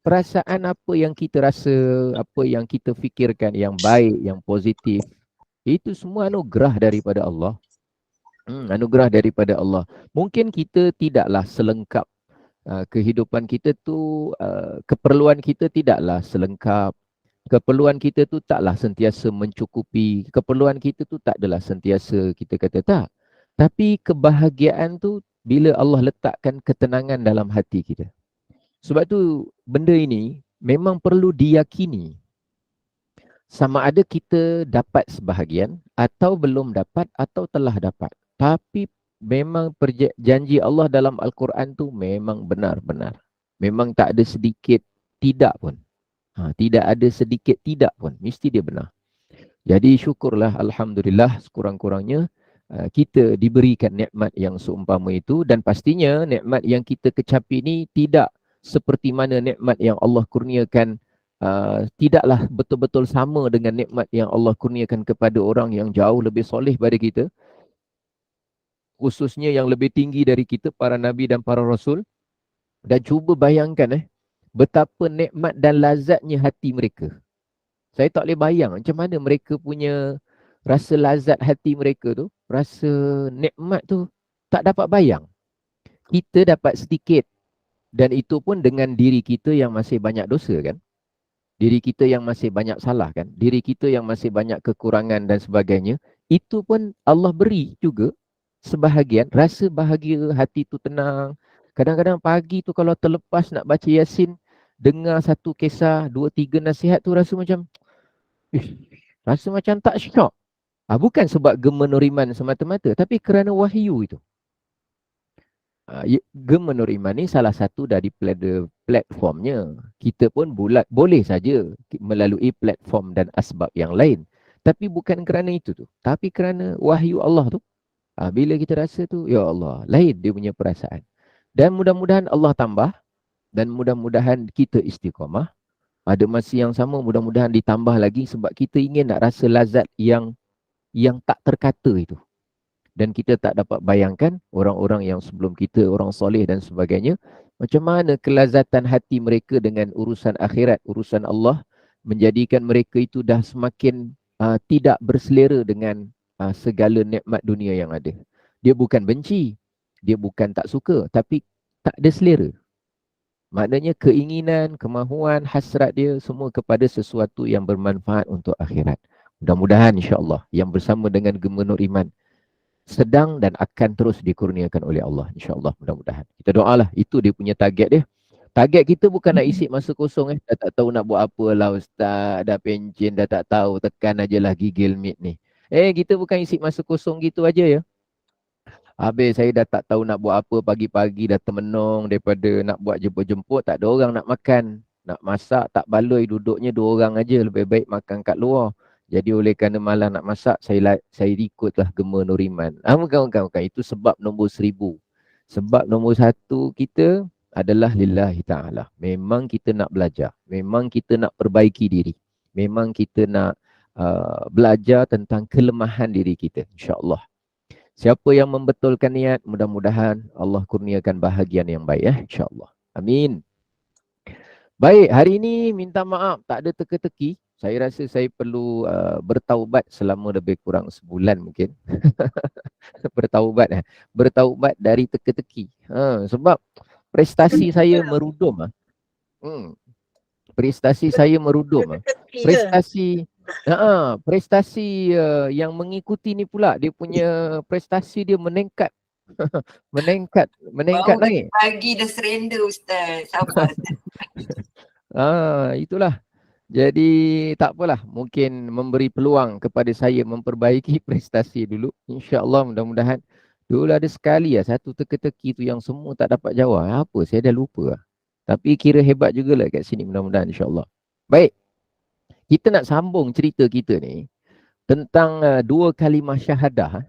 perasaan apa yang kita rasa, apa yang kita fikirkan yang baik, yang positif, itu semua anugerah daripada Allah. Anugerah daripada Allah. Mungkin kita tidaklah selengkap kehidupan kita tu, keperluan kita tidaklah selengkap. Keperluan kita tu taklah sentiasa mencukupi. Keperluan kita tu tak adalah sentiasa kita kata tak. Tapi kebahagiaan tu bila Allah letakkan ketenangan dalam hati kita. Sebab tu benda ini memang perlu diyakini. Sama ada kita dapat sebahagian atau belum dapat atau telah dapat. Tapi memang janji Allah dalam Al-Quran tu memang benar-benar. Memang tak ada sedikit tidak pun. Tidak ada sedikit tidak pun. Mesti dia benar. Jadi syukurlah Alhamdulillah sekurang-kurangnya kita diberikan nikmat yang seumpama itu. Dan pastinya nikmat yang kita kecapi ni tidak seperti mana nikmat yang Allah kurniakan. Tidaklah betul-betul sama dengan nikmat yang Allah kurniakan kepada orang yang jauh lebih soleh pada kita. Khususnya yang lebih tinggi dari kita, para Nabi dan para Rasul. Dan cuba bayangkan betapa nikmat dan lazatnya hati mereka. Saya tak boleh bayang macam mana mereka punya rasa lazat hati mereka tu. Rasa nikmat tu tak dapat bayang. Kita dapat sedikit. Dan itu pun dengan diri kita yang masih banyak dosa kan. Diri kita yang masih banyak salah kan. Diri kita yang masih banyak kekurangan dan sebagainya. Itu pun Allah beri juga sebahagian. Rasa bahagia, hati tu tenang. Kadang-kadang pagi tu kalau terlepas nak baca Yasin, dengar satu kisah, 2-3 nasihat tu rasa macam rasa macam tak syok. Bukan sebab gema Nur Iman semata-mata, tapi kerana wahyu itu. Gema Nur Iman ni salah satu dari platformnya. Kita pun boleh saja melalui platform dan asbab yang lain. Tapi bukan kerana itu tu. Tapi kerana wahyu Allah tu. Bila kita rasa tu, ya Allah, lain dia punya perasaan. Dan mudah-mudahan Allah tambah. Dan mudah-mudahan kita istiqamah. Ada masa yang sama mudah-mudahan ditambah lagi sebab kita ingin nak rasa lazat yang tak terkata itu. Dan kita tak dapat bayangkan orang-orang yang sebelum kita, orang soleh dan sebagainya, macam mana kelazatan hati mereka dengan urusan akhirat, urusan Allah, menjadikan mereka itu dah semakin tidak berselera dengan segala nikmat dunia yang ada. Dia bukan benci, dia bukan tak suka, tapi tak ada selera. Maknanya keinginan, kemahuan, hasrat dia semua kepada sesuatu yang bermanfaat untuk akhirat. Mudah-mudahan insya-Allah yang bersama dengan Gubernur Iman sedang dan akan terus dikurniakan oleh Allah, insya-Allah, mudah-mudahan. Kita doalah, itu dia punya target dia. Target kita bukan nak isi masa kosong dah tak tahu nak buat apa lah ustaz, dah pencen, dah tak tahu, tekan ajalah gigil meet ni. Kita bukan isi masa kosong gitu aja ya. Habis saya dah tak tahu nak buat apa, pagi-pagi dah termenung daripada nak buat jemput-jemput, tak ada orang nak makan. Nak masak tak baloi, duduknya 2 orang aja, lebih baik makan kat luar. Jadi oleh kerana malas nak masak, saya ikutlah Gema Nuriman. Bukan. Itu sebab nombor 1000. Sebab nombor 1 kita adalah lillahi ta'ala. Memang kita nak belajar. Memang kita nak perbaiki diri. Memang kita nak belajar tentang kelemahan diri kita, insya-Allah. Siapa yang membetulkan niat, mudah-mudahan Allah kurniakan bahagian yang baik ya, insya-Allah. Amin. Baik, hari ini minta maaf tak ada teka-teki. Saya rasa saya perlu bertaubat selama lebih kurang sebulan mungkin. Bertaubat dari teka-teki. Sebab prestasi saya merudum. Prestasi saya merudum. Prestasi yang mengikuti ni pula, dia punya prestasi dia meningkat. meningkat Baru naik. pagi dah surrender ustaz. Sabar ustaz. Itulah. Jadi tak apalah, mungkin memberi peluang kepada saya memperbaiki prestasi dulu. InsyaAllah, mudah-mudahan. Dulu ada sekali satu teka-teki tu yang semua tak dapat jawab. Apa? Saya dah lupa. Tapi kira hebat jugalah kat sini, mudah-mudahan insyaAllah. Baik. Kita nak sambung cerita kita ni tentang 2 kalimah syahadah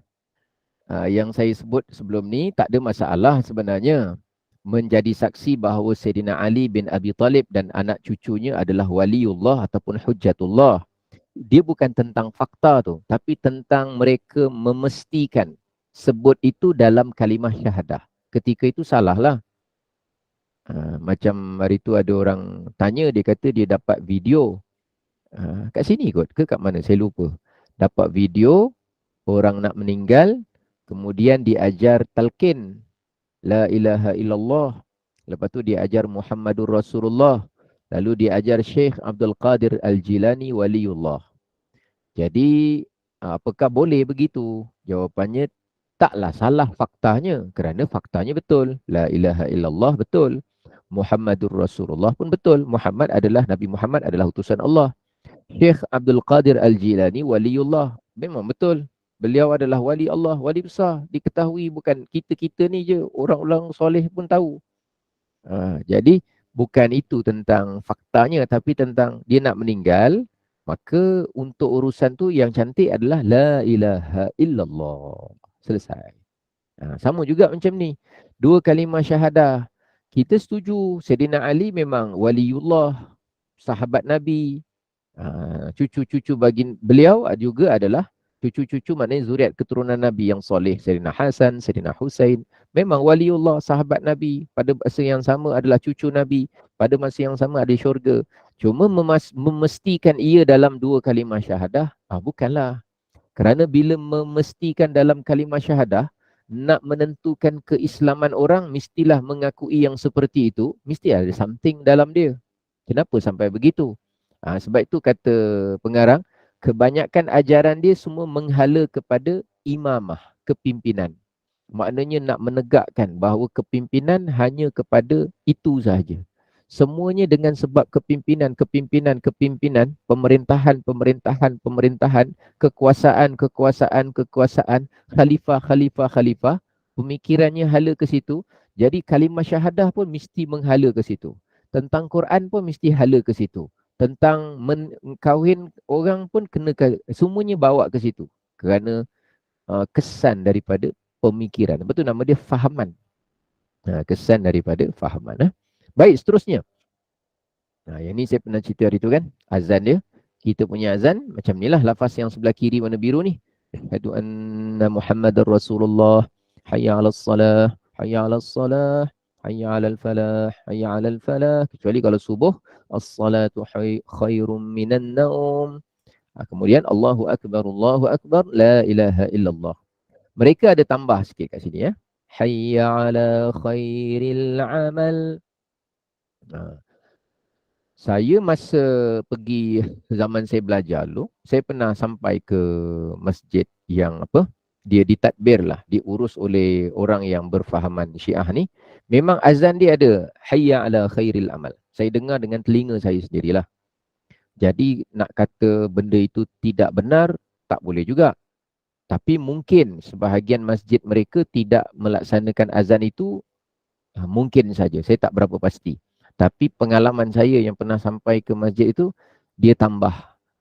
yang saya sebut sebelum ni. Tak ada masalah sebenarnya menjadi saksi bahawa Sayyidina Ali bin Abi Talib dan anak cucunya adalah waliullah ataupun hujjatullah. Dia bukan tentang fakta tu, tapi tentang mereka memestikan sebut itu dalam kalimah syahadah. Ketika itu salah lah. Macam hari tu ada orang tanya, dia kata dia dapat video kat sini kot ke kat mana saya lupa. Dapat video orang nak meninggal, kemudian diajar talqin la ilaha illallah, lepas tu diajar Muhammadur Rasulullah, lalu diajar Syekh Abdul Qadir Al-Jilani waliullah. Jadi apakah boleh begitu? Jawapannya taklah salah faktanya, kerana faktanya betul. La ilaha illallah betul. Muhammadur Rasulullah pun betul. Muhammad adalah Nabi Muhammad adalah utusan Allah. Syekh Abdul Qadir Al-Jilani waliullah, memang betul. Beliau adalah wali Allah, wali besar. Diketahui, bukan kita-kita ni je, orang-orang soleh pun tahu. Jadi bukan itu tentang faktanya, tapi tentang dia nak meninggal, maka untuk urusan tu yang cantik adalah la ilaha illallah. Selesai. Sama juga macam ni. 2 kalimah syahadah. Kita setuju Sayyidina Ali memang waliullah, sahabat Nabi. Cucu-cucu bagi beliau juga adalah cucu-cucu, maknanya zuriat keturunan Nabi yang soleh. Sayyidina Hasan, Sayyidina Husain memang waliullah, sahabat Nabi. Pada masa yang sama adalah cucu Nabi. Pada masa yang sama ada syurga. Cuma memestikan ia dalam 2 kalimah syahadah, bukanlah. Kerana bila memestikan dalam kalimah syahadah, nak menentukan keislaman orang, mestilah mengakui yang seperti itu, mesti ada something dalam dia. Kenapa sampai begitu? Sebab itu kata pengarang, kebanyakan ajaran dia semua menghala kepada imamah, kepimpinan. Maknanya nak menegakkan bahawa kepimpinan hanya kepada itu sahaja. Semuanya dengan sebab kepimpinan, pemerintahan, kekuasaan, khalifah, pemikirannya hala ke situ. Jadi kalimah syahadah pun mesti menghala ke situ. Tentang Quran pun mesti hala ke situ. Tentang kahwin orang pun kena, semuanya bawa ke situ. Kerana kesan daripada pemikiran. Betul nama dia fahaman. Kesan daripada fahaman. Baik, seterusnya. Yang ni saya pernah cerita hari tu kan. Azan dia. Kita punya azan macam ni lah. Lafaz yang sebelah kiri warna biru ni. Asyhadu an anna Muhammadar Rasulullah, hayya 'alas salah, hayya 'alas salah, hayya 'alal falah, hayya 'alal falah. Kecuali kalau subuh, as-salatu khairum minan naum. Kemudian Allahu akbar, la ilaha illallah. Mereka ada tambah sikit kat sini ya. Hayya 'ala khairil amal. Saya masa pergi zaman saya belajar dulu, saya pernah sampai ke masjid yang apa? Dia ditadbir lah, diurus oleh orang yang berfahaman Syiah ni. Memang azan dia ada hayya 'ala khairil amal. Saya dengar dengan telinga saya sendirilah. Jadi nak kata benda itu tidak benar, tak boleh juga. Tapi mungkin sebahagian masjid mereka tidak melaksanakan azan itu, mungkin saja. Saya tak berapa pasti. Tapi pengalaman saya yang pernah sampai ke masjid itu, dia tambah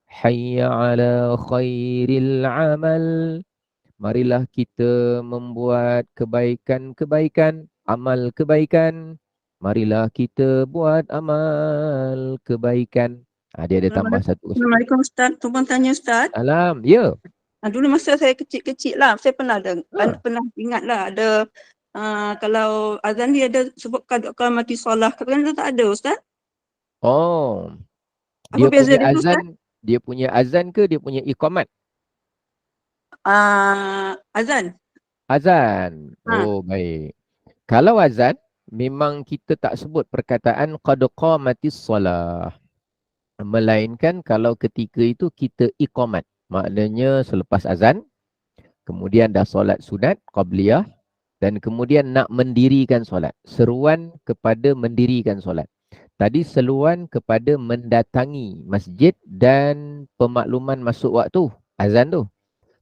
hayya 'ala khairil amal. Marilah kita membuat kebaikan-kebaikan, amal kebaikan. Marilah kita buat amal kebaikan. Dia ada tambah satu. Assalamualaikum Ustaz. Tumpang tanya Ustaz. Salam. Ya. Dulu masa saya kecil-kecil lah, saya pernah pernah ingat lah ada kalau azan dia ada sebut qad qamati solah, kan tak ada Ustaz? Oh. Apa Dia beza punya dia tu, Ustaz? azan, dia punya azan ke dia punya iqamat? Azan. Azan. Oh, baik. Kalau azan, memang kita tak sebut perkataan qad qamatis solah. Melainkan kalau ketika itu kita iqamat. Maknanya selepas azan, kemudian dah solat sunat, qabliyah, dan kemudian nak mendirikan solat. Seruan kepada mendirikan solat. Tadi seruan kepada mendatangi masjid dan pemakluman masuk waktu, azan tu.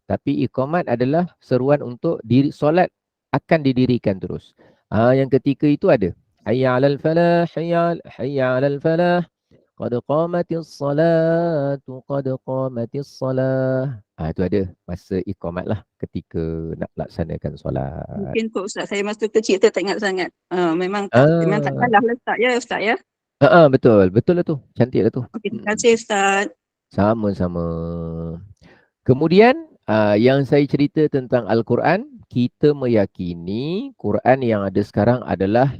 Tapi iqamat adalah seruan untuk diri solat akan didirikan terus. Yang ketika itu ada hayya 'alal falah, hayya 'alal falah, qad qamatis salatu, qad qamatis salah. Itu ada masa iqamat lah ketika nak laksanakan solat. Mungkin kot Ustaz, saya masa kecil tu tak ingat sangat. Memang tak salah letak ya Ustaz ya. Betul. Betul lah tu. Cantik lah tu. Okey, terima kasih Ustaz. Sama-sama. Kemudian yang saya cerita tentang Al-Quran, kita meyakini Quran yang ada sekarang adalah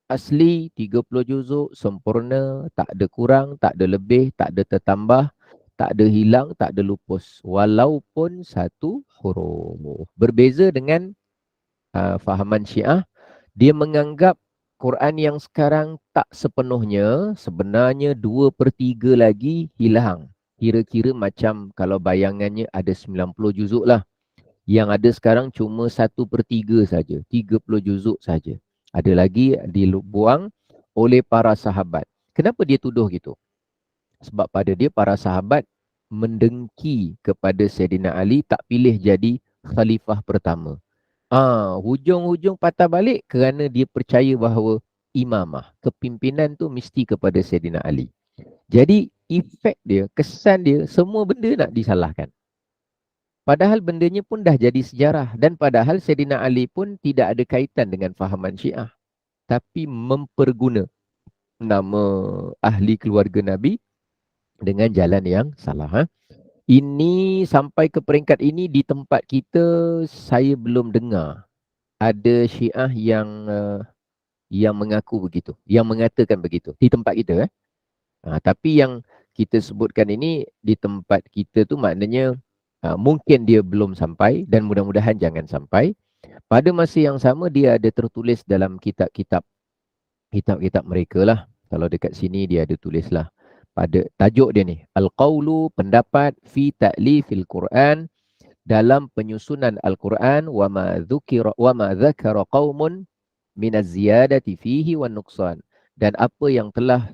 asli 30 juzuk, sempurna, tak ada kurang, tak ada lebih, tak ada tertambah, tak ada hilang, tak ada lupus. Walaupun satu huruf. Berbeza dengan fahaman Syiah, dia menganggap Quran yang sekarang tak sepenuhnya, sebenarnya 2/3 lagi hilang. Kira-kira macam kalau bayangannya ada 90 juzuk lah. Yang ada sekarang cuma 1/3 saja, 30 juzuk saja. Ada lagi dibuang oleh para sahabat. Kenapa dia tuduh gitu? Sebab pada dia para sahabat mendengki kepada Sayyidina Ali tak pilih jadi khalifah pertama. Hujung-hujung patah balik kerana dia percaya bahawa imamah, kepimpinan tu mesti kepada Sayyidina Ali. Jadi efek dia, kesan dia, semua benda nak disalahkan. Padahal bendanya pun dah jadi sejarah. Dan padahal Sayyidina Ali pun tidak ada kaitan dengan fahaman Syiah. Tapi memperguna nama ahli keluarga Nabi dengan jalan yang salah. Ini sampai ke peringkat ini di tempat kita, saya belum dengar ada Syiah yang mengaku begitu, yang mengatakan begitu di tempat kita. Tapi yang kita sebutkan ini di tempat kita tu maknanya mungkin dia belum sampai dan mudah-mudahan jangan sampai. Pada masa yang sama dia ada tertulis dalam kitab-kitab mereka lah. Kalau dekat sini dia ada tulis lah. Pada tajuk dia ni, Al-Qawlu, pendapat fi ta'lifil Quran, dalam penyusunan Al-Quran, wa ma dzakara qaumun minaz ziyadati fihi wan nuqsan. Dan apa yang telah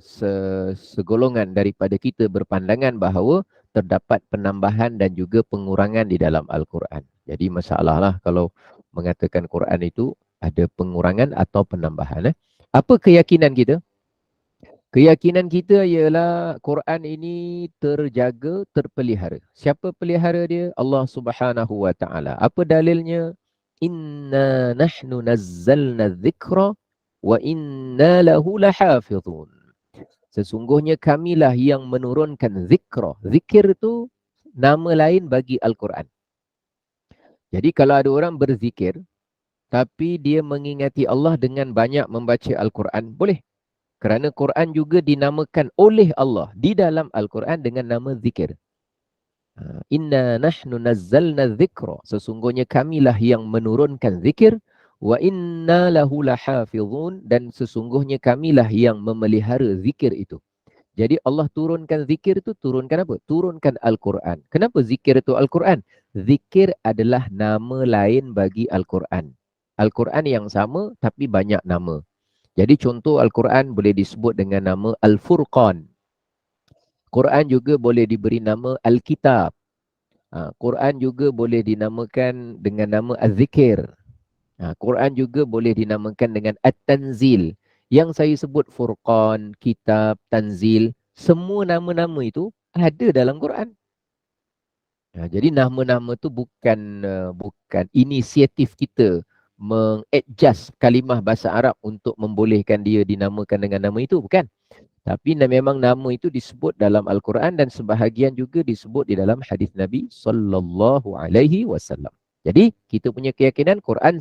segolongan daripada kita berpandangan bahawa terdapat penambahan dan juga pengurangan di dalam Al-Quran. Jadi masalah lah kalau mengatakan Quran itu ada pengurangan atau penambahan. Apa keyakinan kita? Keyakinan kita ialah Quran ini terjaga, terpelihara. Siapa pelihara dia? Allah Subhanahu wa Ta'ala. Apa dalilnya? Inna nahnu nazzalna dzikra wa inna lahu lahafizun. Sesungguhnya kamilah yang menurunkan zikra. Zikir itu nama lain bagi Al-Quran. Jadi kalau ada orang berzikir, tapi dia mengingati Allah dengan banyak membaca Al-Quran, boleh. Kerana Quran juga dinamakan oleh Allah di dalam Al-Quran dengan nama zikir. Inna nahnu nazzalna dzikra. Sesungguhnya kamilah yang menurunkan zikir. Wa inna lahu lahafizun. Dan sesungguhnya kamilah yang memelihara zikir itu. Jadi Allah turunkan zikir itu, turunkan apa? Turunkan Al-Quran. Kenapa zikir itu Al-Quran? Zikir adalah nama lain bagi Al-Quran. Al-Quran yang sama tapi banyak nama. Jadi contoh Al-Quran boleh disebut dengan nama Al-Furqan. Quran juga boleh diberi nama Al-Kitab. Quran juga boleh dinamakan dengan nama Az-Zikir. Quran juga boleh dinamakan dengan At-Tanzil. Yang saya sebut Furqan, Kitab, Tanzil, semua nama-nama itu ada dalam Quran. Jadi nama-nama itu bukan inisiatif kita mengadjust kalimah bahasa Arab untuk membolehkan dia dinamakan dengan nama itu, bukan. Tapi memang nama itu disebut dalam Al-Quran dan sebahagian juga disebut di dalam hadis Nabi sallallahu alaihi wasallam. Jadi kita punya keyakinan Quran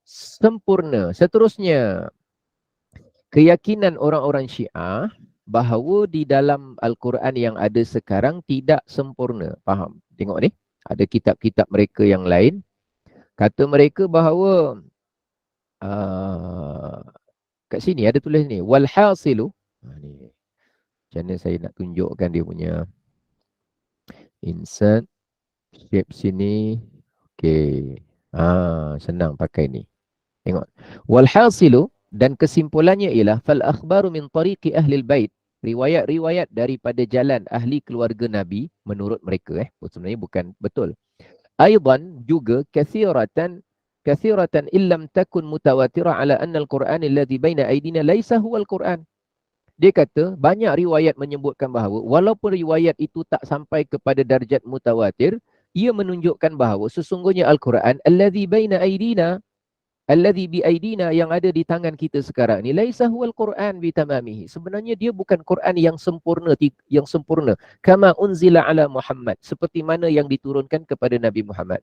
sempurna. Seterusnya, keyakinan orang-orang Syiah bahawa di dalam Al-Quran yang ada sekarang tidak sempurna. Faham? Tengok ni, ada kitab-kitab mereka yang lain. Kata mereka bahawa kat sini ada tulis ni, walhasilu. Ni. Macam mana saya nak tunjukkan dia punya insert shape sini. Okey. Senang pakai ni. Tengok. Walhasilu, dan kesimpulannya ialah fal akhbaru min tariqi ahli bait. Riwayat-riwayat daripada jalan ahli keluarga Nabi menurut mereka sebenarnya bukan betul. Aidan juga kathiratan illam takun mutawatirah ala anna al-Quran alladhi baina aydina laysa huwa al-Quran. Dia kata banyak riwayat menyebutkan bahawa walaupun riwayat itu tak sampai kepada darjat mutawatir, ia menunjukkan bahawa sesungguhnya Al-Quran alladhi baina aydina, alladhi bi aydina, yang ada di tangan kita sekarang ni, laisa huwal Quran bi tamamihi. Sebenarnya dia bukan Quran yang sempurna, kama unzila ala Muhammad, seperti mana yang diturunkan kepada Nabi Muhammad.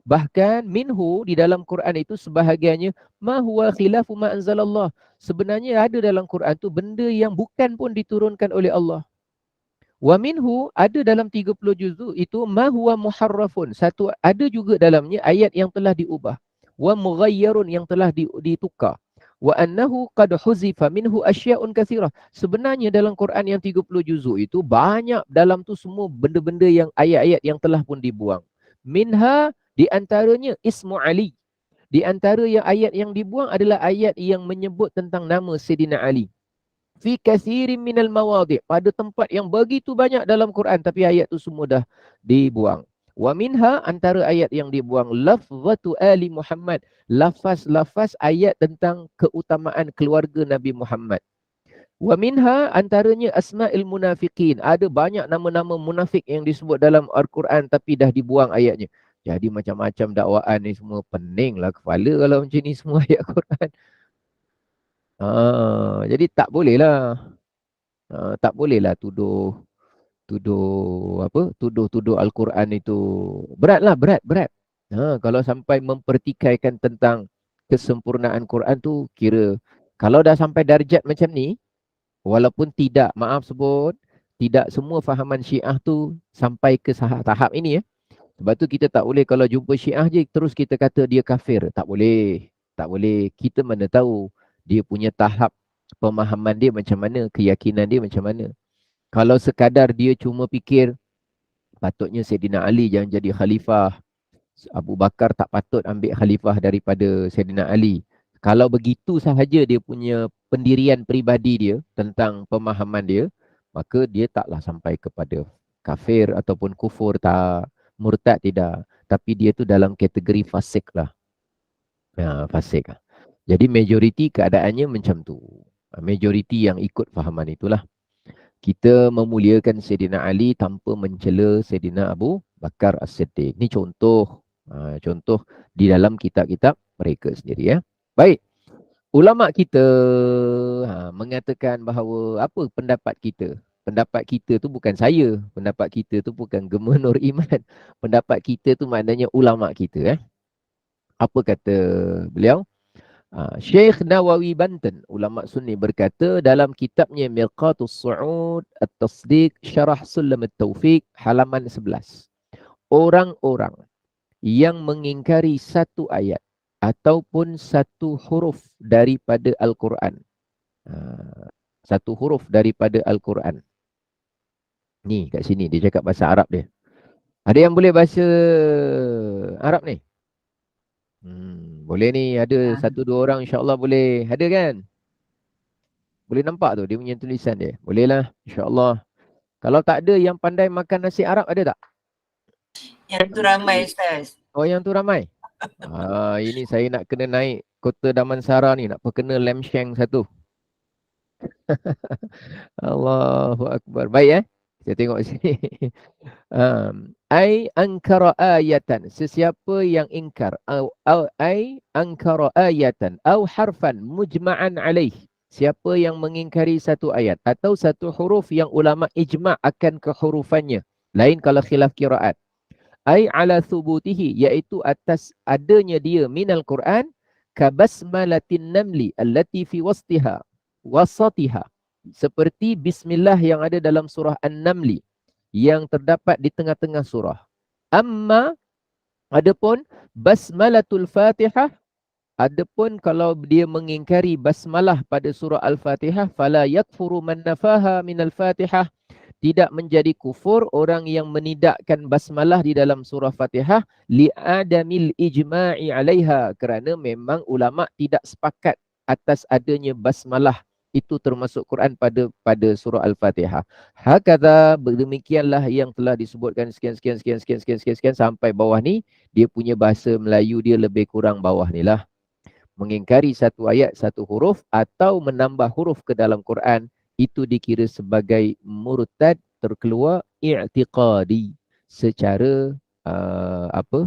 Bahkan minhu, di dalam Quran itu sebahagiannya ma huwa khilafu ma anzalallah. Sebenarnya ada dalam Quran tu benda yang bukan pun diturunkan oleh Allah. Wa minhu, ada dalam 30 juzuk itu ma huwa muharrafun. Satu, ada juga dalamnya ayat yang telah diubah. Wa mughayyarun, yang telah ditukar. Wa annahu qad huzifa minhu asya'un katsirah. Sebenarnya dalam Quran yang 30 juzuk itu banyak dalam tu semua benda-benda yang ayat-ayat yang telah pun dibuang. Minha, di antaranya Ismu Ali. Di antara yang ayat yang dibuang adalah ayat yang menyebut tentang nama Sayyidina Ali. Fi kathirin minal mawadhi', pada tempat yang begitu banyak dalam Quran, tapi ayat tu semua dah dibuang. Wa minha, antara ayat yang dibuang, lafzatu ali Muhammad, lafaz ayat tentang keutamaan keluarga Nabi Muhammad. Wa minha, antaranya asma'il munafiqin, ada banyak nama-nama munafik yang disebut dalam Al-Quran tapi dah dibuang ayatnya. Jadi macam-macam dakwaan ni semua peninglah kepala kalau macam ni semua ayat Quran. Jadi tak bolehlah. Tak bolehlah tuduh Al-Quran itu berat. Kalau sampai mempertikaikan tentang kesempurnaan Quran tu, kira kalau dah sampai darjat macam ni, walaupun tidak semua fahaman Syiah tu sampai ke tahap ini Sebab tu kita tak boleh kalau jumpa Syiah je terus kita kata dia kafir. Tak boleh. Kita mana tahu dia punya tahap pemahaman dia macam mana, keyakinan dia macam mana. Kalau sekadar dia cuma fikir patutnya Sayyidina Ali jangan jadi khalifah, Abu Bakar tak patut ambil khalifah daripada Sayyidina Ali. Kalau begitu sahaja dia punya pendirian peribadi dia tentang pemahaman dia, maka dia taklah sampai kepada kafir ataupun kufur, tak. Murtad tidak, tapi dia tu dalam kategori fasik lah. Fasik. Jadi majoriti keadaannya macam tu. Majoriti yang ikut fahaman itulah. Kita memuliakan Sayyidina Ali tanpa mencela Sayyidina Abu Bakar As-Siddiq. Ini contoh di dalam kitab-kitab mereka sendiri Baik. Ulama kita mengatakan bahawa apa pendapat kita pendapat kita tu bukan saya. Pendapat kita tu bukan Gemma Nur Iman. Pendapat kita tu maknanya ulama kita. Apa kata beliau? Syekh Nawawi Banten, ulama sunni, berkata dalam kitabnya Mirqatus Su'ud At-Tasdiq Syarah Sulam At-Taufiq halaman 11. Orang-orang yang mengingkari satu ayat ataupun satu huruf daripada Al-Quran. Satu huruf daripada Al-Quran. Ni kat sini dia cakap bahasa Arab dia. Ada yang boleh bahasa Arab ni? Boleh ni, ada satu dua orang insyaAllah boleh. Ada kan? Boleh nampak tu dia punya tulisan dia. Boleh lah insyaAllah. Kalau tak ada yang pandai makan nasi Arab, ada tak? Yang tu ramai Ustaz. Oh, yang tu ramai? Ini saya nak kena naik Kota Damansara ni, nak perkena lamb shank satu. Allahu Akbar. Baik saya tengok sini. Ai ankara ayatan, sesiapa yang ingkar, ai ankara ayatan au harfan mujma'an alaih, siapa yang mengingkari satu ayat atau satu huruf yang ulama ijma' akan kehurufannya, lain kalau khilaf qiraat. Ai ala thubutihi, iaitu atas adanya dia minal Quran, kabasmalatin namli allati fi wasatiha, seperti bismillah yang ada dalam surah An-Namli yang terdapat di tengah-tengah surah. Amma adapun basmalatul Fatihah, adapun kalau dia mengingkari basmalah pada surah Al-Fatihah, fala yakfuru man nafaha minal Fatihah, tidak menjadi kufur orang yang menidakkan basmalah di dalam surah Fatihah, li'adamil ijma'i 'alaiha, kerana memang ulama tidak sepakat atas adanya basmalah itu termasuk Quran pada surah Al-Fatihah. Hakadha, demikianlah yang telah disebutkan sekian sampai bawah ni. Dia punya bahasa Melayu dia lebih kurang bawah ni lah. Mengingkari satu ayat, satu huruf atau menambah huruf ke dalam Quran, itu dikira sebagai murtad, terkeluar i'tiqadi, secara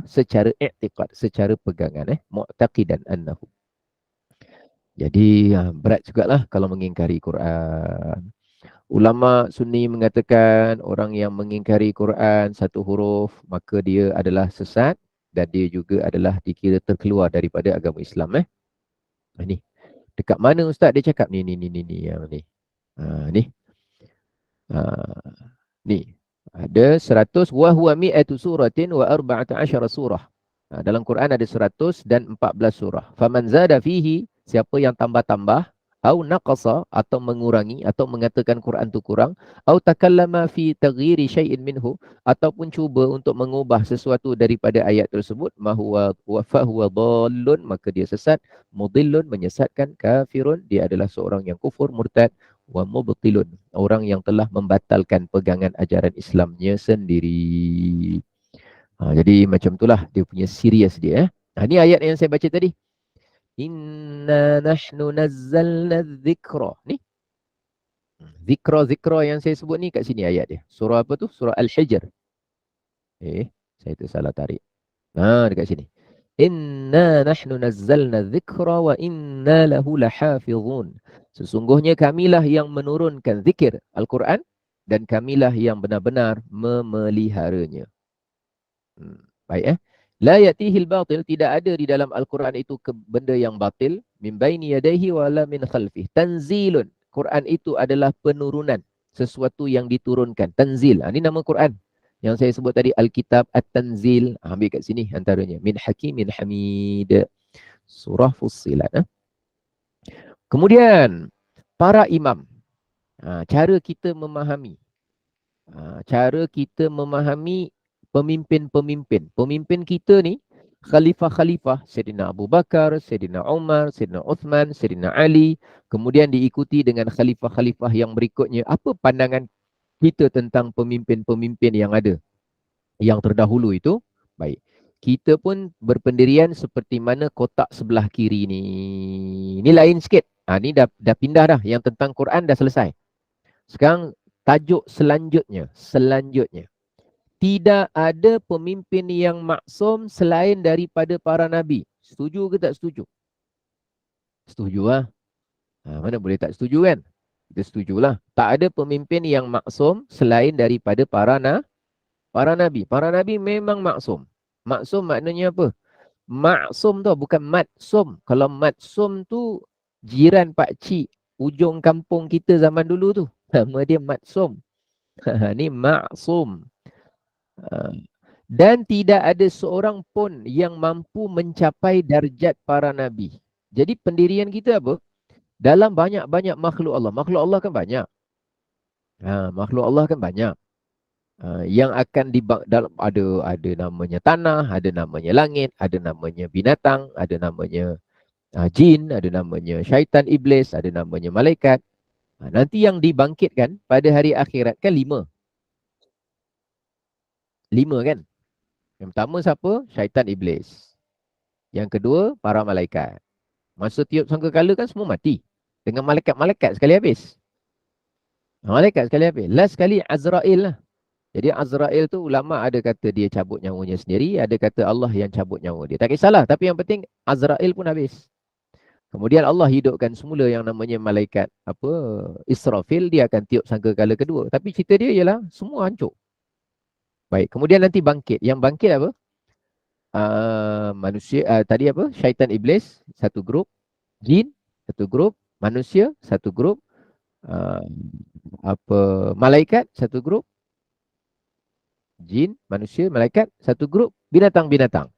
secara i'tiqad, secara pegangan, mu'taqidan annahu. Jadi berat jugalah kalau mengingkari Quran. Ulama sunni mengatakan orang yang mengingkari Quran satu huruf, maka dia adalah sesat dan dia juga adalah dikira terkeluar daripada agama Islam. Ni. Dekat mana Ustaz dia cakap ni. Ni. Ada 100 wa huwa mi'atu suratin wa 14 surah. Dalam Quran ada 100 dan 14 surah. Faman zada fihi, siapa yang tambah-tambah, au naqasa, atau mengurangi, atau mengatakan Quran tu kurang, au takallama fi taghyiri syai'in minhu, ataupun cuba untuk mengubah sesuatu daripada ayat tersebut, mahuwa wa fahuwa dhallun, maka dia sesat, mudillun, menyesatkan, kafirun, dia adalah seorang yang kufur, murtad, wa mubtilun, orang yang telah membatalkan pegangan ajaran Islamnya sendiri. Jadi macam itulah dia punya serius dia. Ini ayat yang saya baca tadi. Inna nahnu nazzalna dzikra. Ni. Zikra yang saya sebut ni kat sini ayat dia. Surah apa tu? Surah Al-Hijr. Saya tersalah tarik. Dekat sini. Inna nahnu nazzalna dzikra wa inna lahu lahafizun. Sesungguhnya kamilah yang menurunkan zikir Al-Quran dan kamilah yang benar-benar memeliharanya. Baik La ya'tihil batil, tidak ada di dalam Al-Quran itu benda yang batil. Min baini yadayhi wala min khalfih. Tanzilun. Quran itu adalah penurunan. Sesuatu yang diturunkan. Tanzil. Ini nama Quran. Yang saya sebut tadi Al-Kitab At-Tanzil. Ambil kat sini antaranya. Min Hakimin Hamid. Surah Fussilat. Kemudian, para imam. Cara kita memahami. Pemimpin-pemimpin. Pemimpin kita ni, khalifah-khalifah, Sayyidina Abu Bakar, Sayyidina Umar, Sayyidina Uthman, Sayyidina Ali, kemudian diikuti dengan khalifah-khalifah yang berikutnya. Apa pandangan kita tentang pemimpin-pemimpin yang ada, yang terdahulu itu? Baik. Kita pun berpendirian seperti mana kotak sebelah kiri ni. Ini lain sikit. Ni dah pindah dah. Yang tentang Quran dah selesai. Sekarang tajuk selanjutnya. Tidak ada pemimpin yang maksum selain daripada para nabi. Setuju ke tak setuju? Setuju lah. Mana boleh tak setuju kan? Kita setujulah. Tak ada pemimpin yang maksum selain daripada para nabi. Para nabi memang maksum. Maksum maknanya apa? Maksum tu bukan maksum. Kalau maksum tu jiran pak cik ujung kampung kita zaman dulu tu. Nama dia maksum. Ni maksum. Dan tidak ada seorang pun yang mampu mencapai darjat para nabi. Jadi pendirian kita apa? Dalam banyak-banyak makhluk Allah. Makhluk Allah kan banyak. Makhluk Allah kan banyak. Yang akan dalam ada namanya tanah, ada namanya langit, ada namanya binatang, ada namanya jin, ada namanya syaitan iblis, ada namanya malaikat. Nanti yang dibangkitkan pada hari akhirat kan 5. 5 kan? Yang pertama siapa? Syaitan iblis. Yang kedua para malaikat. Masa tiup sangkakala kan semua mati. Dengan malaikat-malaikat sekali habis. Malaikat sekali habis. Last sekali Azrael lah. Jadi Azrael tu ulama ada kata dia cabut nyawanya sendiri, ada kata Allah yang cabut nyawa dia. Tak kisahlah, tapi yang penting Azrael pun habis. Kemudian Allah hidupkan semula yang namanya malaikat Israfil, dia akan tiup sangkakala kedua. Tapi cerita dia ialah semua hancur. Baik, kemudian nanti bangkit. Yang bangkit apa? Manusia tadi apa? Syaitan iblis satu grup, jin satu grup, manusia satu grup, malaikat satu grup, jin, manusia, malaikat satu grup, binatang-binatang.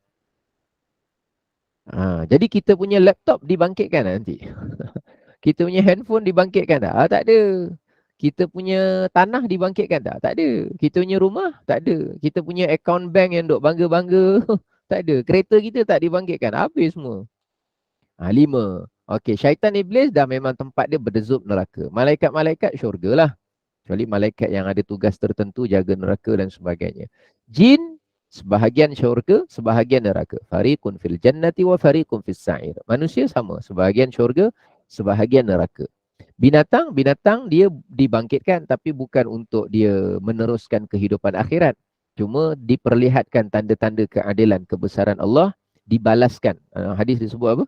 Jadi kita punya laptop dibangkitkan nanti. Kita punya handphone dibangkitkan tak? Tak ada. Kita punya tanah dibangkitkan tak? Tak ada. Kita punya rumah? Tak ada. Kita punya account bank yang duk bangga-bangga? Tak ada. Kereta kita tak dibangkitkan. Habis semua. 5. Okey, syaitan iblis dah memang tempat dia berdezub neraka. Malaikat-malaikat syurga lah. Kecuali malaikat yang ada tugas tertentu jaga neraka dan sebagainya. Jin sebahagian syurga, sebahagian neraka. Fariqun fil jannati wa fariqun fis sa'ir. Manusia sama, sebahagian syurga, sebahagian neraka. Binatang dia dibangkitkan tapi bukan untuk dia meneruskan kehidupan akhirat. Cuma diperlihatkan tanda-tanda keadilan kebesaran Allah, dibalaskan. Hadis disebut apa?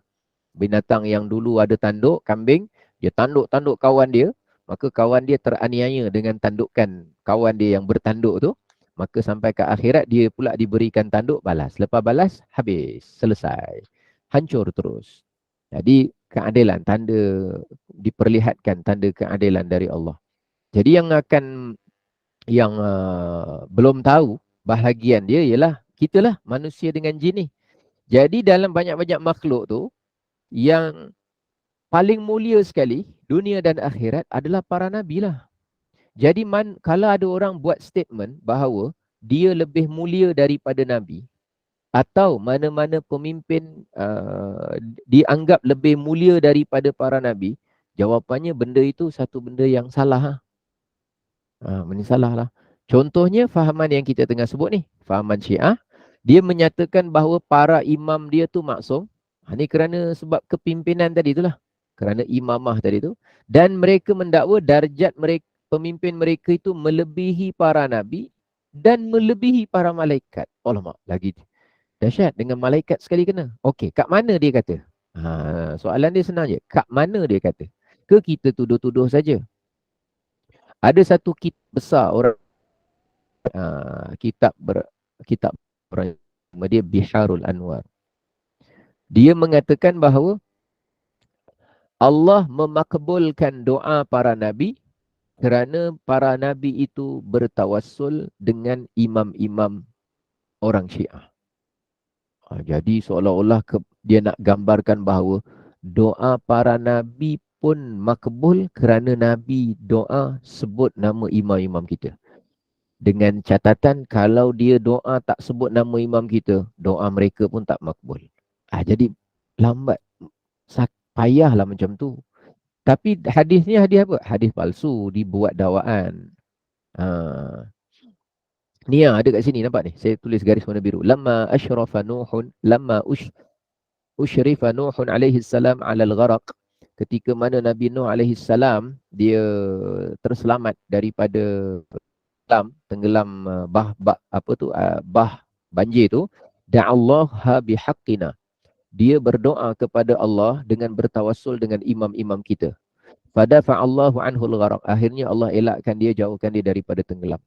Binatang yang dulu ada tanduk, kambing, dia tanduk kawan dia, maka kawan dia teraniaya dengan tandukan kawan dia yang bertanduk tu, maka sampai ke akhirat dia pula diberikan tanduk balas. Lepas balas, habis, selesai. Hancur terus. Jadi keadilan, tanda diperlihatkan tanda keadilan dari Allah. Jadi yang belum tahu bahagian dia ialah kita lah, manusia dengan jin ni. Jadi dalam banyak-banyak makhluk tu, yang paling mulia sekali dunia dan akhirat adalah para nabi lah. Jadi kalau ada orang buat statement bahawa dia lebih mulia daripada nabi, atau mana-mana pemimpin dianggap lebih mulia daripada para nabi, jawapannya benda itu satu benda yang salah. Benda salah lah. Contohnya fahaman yang kita tengah sebut ni, fahaman Syiah, dia menyatakan bahawa para imam dia tu maksum. Ini kerana sebab kepimpinan tadi itulah. Kerana imamah tadi tu. Dan mereka mendakwa darjat mereka, pemimpin mereka itu melebihi para nabi dan melebihi para malaikat. Alamak, lagi dahsyat dengan malaikat sekali kena. Okey, kat mana dia kata? Soalan dia senang je. Kat mana dia kata? Ke kita tuduh-tuduh saja? Ada satu kitab besar orang kitab dia Biharul Anwar. Dia mengatakan bahawa Allah memakbulkan doa para nabi kerana para nabi itu bertawassul dengan imam-imam orang Syiah. Jadi seolah-olah dia nak gambarkan bahawa doa para nabi pun makbul kerana nabi doa sebut nama imam-imam kita. Dengan catatan kalau dia doa tak sebut nama imam kita, doa mereka pun tak makbul. Jadi lambat, payahlah macam tu. Tapi hadis ni hadis apa? Hadis palsu, dibuat dakwaan. Ni ada kat sini, nampak ni? Saya tulis garis warna biru. Lamma ushrifa Nuhun alaihi salam ala al-gharaq. Ketika mana Nabi Nuh alaihi salam dia terselamat daripada tenggelam bah banjir tu, da'allaha bihaqqina. Dia berdoa kepada Allah dengan bertawassul dengan imam-imam kita. Fadafa'allahu anhu al-gharaq. Akhirnya Allah elakkan dia, jauhkan dia daripada tenggelam.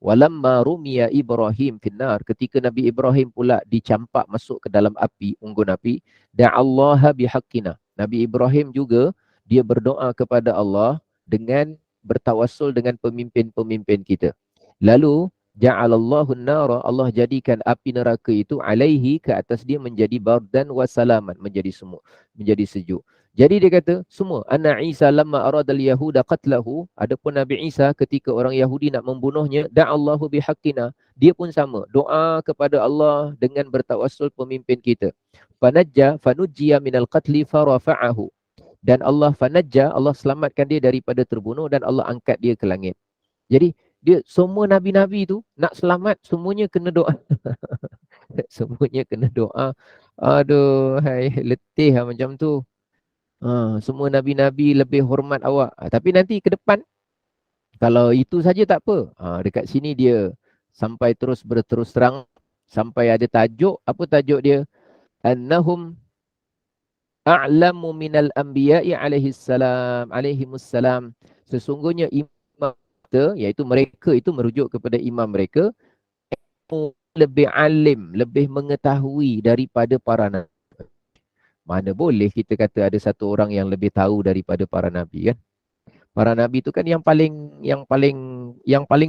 Walamma rumiya Ibrahim finnar, ketika Nabi Ibrahim pula dicampak masuk ke dalam api, unggun api, da'allaha bihaqqina. Nabi Ibrahim juga dia berdoa kepada Allah dengan bertawassul dengan pemimpin-pemimpin kita. Lalu ja'alallahu an-nara, Allah jadikan api neraka itu alaihi, ke atas dia, menjadi bardan wa salaman, menjadi semut, menjadi sejuk. Jadi dia kata semua, anna Isa lamma arada al-yahuda qatlahu, adapun Nabi Isa ketika orang Yahudi nak membunuhnya, da'allahu bihaqqina, dia pun sama, doa kepada Allah dengan bertawassul pemimpin kita. Fanujjiya minal qatli farafa'ahu, dan Allah fanajja, Allah selamatkan dia daripada terbunuh dan Allah angkat dia ke langit. Jadi dia semua nabi-nabi tu nak selamat, semuanya kena doa. Semuanya kena doa. Aduh, hai, letih lah macam tu. Semua nabi-nabi lebih hormat awak. Tapi nanti ke depan, kalau itu saja tak apa. Dekat sini dia sampai terus berterus terang, sampai ada tajuk. Apa tajuk dia? Annahum a'lamu minal anbiya'i alaihimussalam. Sesungguhnya imam kita, iaitu mereka itu merujuk kepada imam mereka, lebih alim, lebih mengetahui daripada para nabi. Mana boleh kita kata ada satu orang yang lebih tahu daripada para nabi, kan? Para nabi itu kan yang paling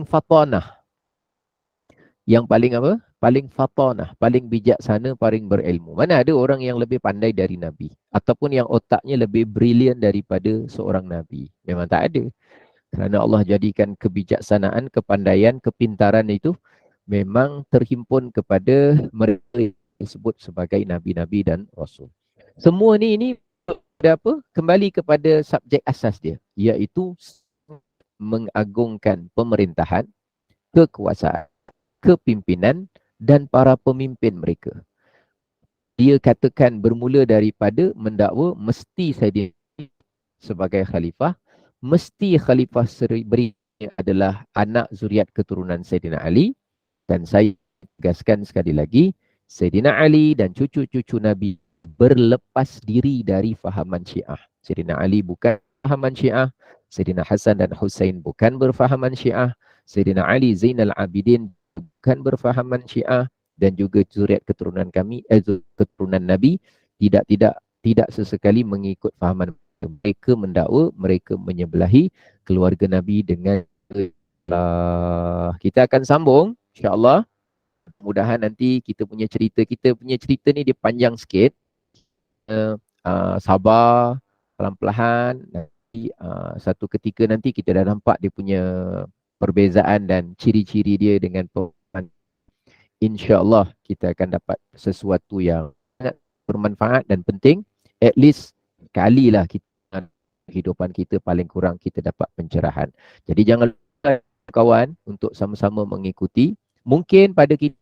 fatanah. Yang paling apa? Paling fatanah, paling bijaksana, paling berilmu. Mana ada orang yang lebih pandai dari nabi, ataupun yang otaknya lebih brilian daripada seorang nabi? Memang tak ada. Kerana Allah jadikan kebijaksanaan, kepandaian, kepintaran itu memang terhimpun kepada mereka yang disebut sebagai nabi-nabi dan rasul. Semua ni ada apa? Kembali kepada subjek asas dia, iaitu mengagungkan pemerintahan, kekuasaan, kepimpinan dan para pemimpin mereka. Dia katakan bermula daripada mendakwa mesti Saidina sebagai khalifah, mesti khalifah berikutnya adalah anak zuriat keturunan Saidina Ali, dan saya tegaskan sekali lagi, Saidina Ali dan cucu-cucu Nabi berlepas diri dari fahaman Syiah. Saidina Ali bukan fahaman Syiah, Saidina Hasan dan Husain bukan berfahaman Syiah, Saidina Ali Zainal Abidin bukan berfahaman Syiah, dan juga zuriat keturunan kami, keturunan Nabi tidak sesekali mengikut fahaman. Mereka mendakwa, mereka menyebelahi keluarga Nabi dengan kita akan sambung insya-Allah. Mudah-mudahan nanti kita punya cerita ni dia panjang sikit. Sabar, pelan-pelan, nanti satu ketika nanti kita dah nampak dia punya perbezaan dan ciri-ciri dia dengan insya-Allah kita akan dapat sesuatu yang sangat bermanfaat dan penting. At least sekali lah kehidupan kita paling kurang kita dapat pencerahan. Jadi jangan lupa kawan untuk sama-sama mengikuti. Mungkin pada kita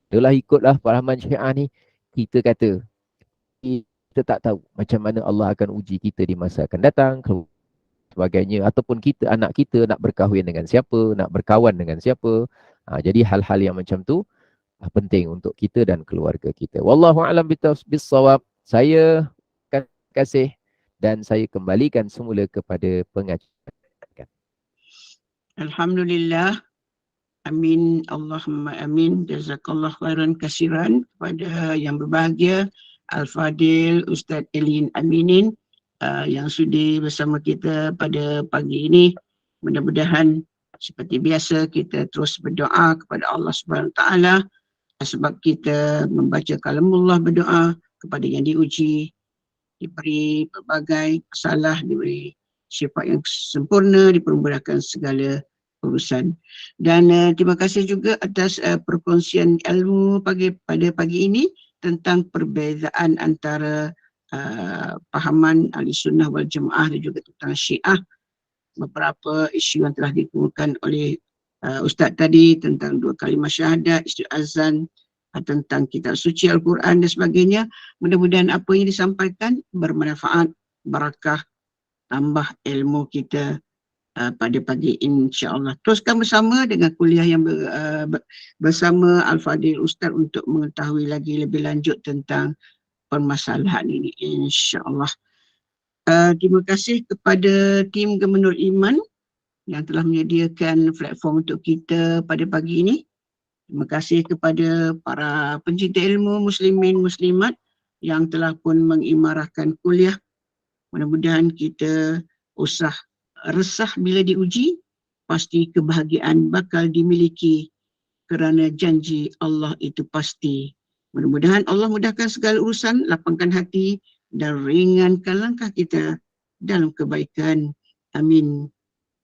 adalah ikutlah fahaman Syiah ni, kita kata kita tak tahu macam mana Allah akan uji kita di masa akan datang, sebagainya, ataupun kita, anak kita nak berkahwin dengan siapa, nak berkawan dengan siapa. Jadi hal-hal yang macam tu penting untuk kita dan keluarga kita. Wallahu a'lam bis-shawab. Saya kasih dan saya kembalikan semula kepada pengacara. Alhamdulillah. Amin. Allahumma amin. Jazakallah khairan kasiran kepada yang berbahagia Al-Fadil Ustaz Elin Aminin yang sudi bersama kita pada pagi ini. Mudah-mudahan seperti biasa kita terus berdoa kepada Allah Subhanahu Wa Taala, sebab kita membaca kalamullah, berdoa kepada yang diuji, diberi pelbagai masalah, diberi sifat yang sempurna, dipermudahkan segala urusan. Dan terima kasih juga atas perkongsian ilmu pada pagi ini tentang perbezaan antara pahaman Ahlussunnah wal Jamaah dan juga tentang Syiah. Beberapa isu yang telah dikemukakan oleh Ustaz tadi tentang 2 kalimah syahadat, isu azan, tentang kitab suci Al-Quran dan sebagainya. Mudah-mudahan apa yang disampaikan bermanfaat, barakah, tambah ilmu kita pada pagi insya-Allah. Teruskan bersama dengan kuliah yang bersama Al-Fadil Ustaz untuk mengetahui lagi lebih lanjut tentang permasalahan ini insya-Allah. Terima kasih kepada tim Gubernur Iman yang telah menyediakan platform untuk kita pada pagi ini. Terima kasih kepada para pencinta ilmu muslimin muslimat yang telah pun mengimarahkan kuliah. Mudah-mudahan kita usah resah bila diuji, pasti kebahagiaan bakal dimiliki kerana janji Allah itu pasti. Mudah-mudahan Allah mudahkan segala urusan, lapangkan hati dan ringankan langkah kita dalam kebaikan. Amin.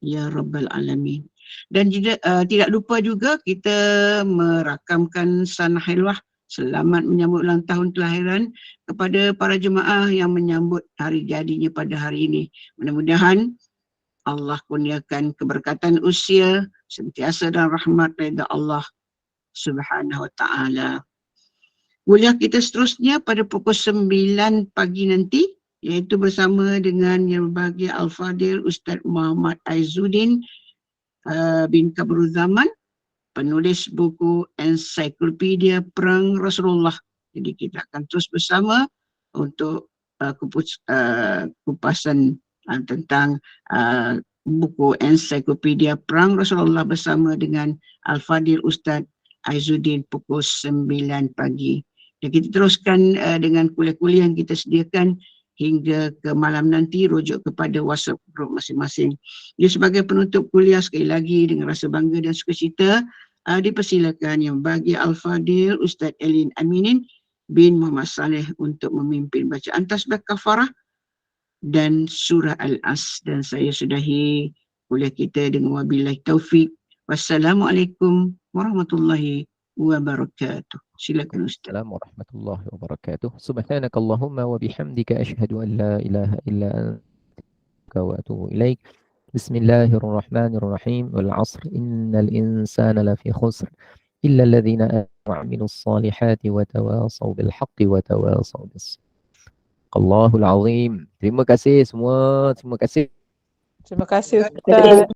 Ya Rabbal Alamin. Dan tidak lupa juga kita merakamkan sanah hilwah selamat menyambut ulang tahun kelahiran kepada para jemaah yang menyambut hari jadinya pada hari ini. Mudah-mudahan Allah kurniakan keberkatan usia sentiasa dan rahmat redha Allah Subhanahu wa taala. Kuliah kita seterusnya pada pukul 9 pagi nanti, iaitu bersama dengan Yang Berbahagia Al-Fadil Ustaz Muhammad Aizuddin bin Kabruzaman, penulis buku Ensiklopedia Perang Rasulullah. Jadi kita akan terus bersama untuk kupasan tentang buku Ensiklopedia Perang Rasulullah bersama dengan Al-Fadil Ustaz Aizuddin pukul 9 pagi. Dan kita teruskan dengan kuliah-kuliah yang kita sediakan hingga ke malam nanti, rujuk kepada WhatsApp group masing-masing. Dia sebagai penutup kuliah sekali lagi dengan rasa bangga dan sukacita dipersilakan Yang Berbahagia Al-Fadil Ustaz Elin Aminin bin Muhammad Saleh untuk memimpin bacaan tasbih kafarah dan surah Al-As. Dan saya sudahi kuliah kita dengan wabillahi taufik. Wassalamualaikum warahmatullahi wabarakatuh. Silakan Ustaz. Assalamualaikum warahmatullahi wabarakatuh. Subhanakallahumma wa bihamdika asyhadu an la ilaha illa anta wa atubu ilaik. Bismillahirrahmanirrahim. Wal 'asr innal insana lafi khusr illa alladhina amanu wa 'amilus salihati wa tawasaw bil haqqi wa tawasaw bis Allahul azim. Terima kasih semua. Terima kasih. Terima kasih Ustaz.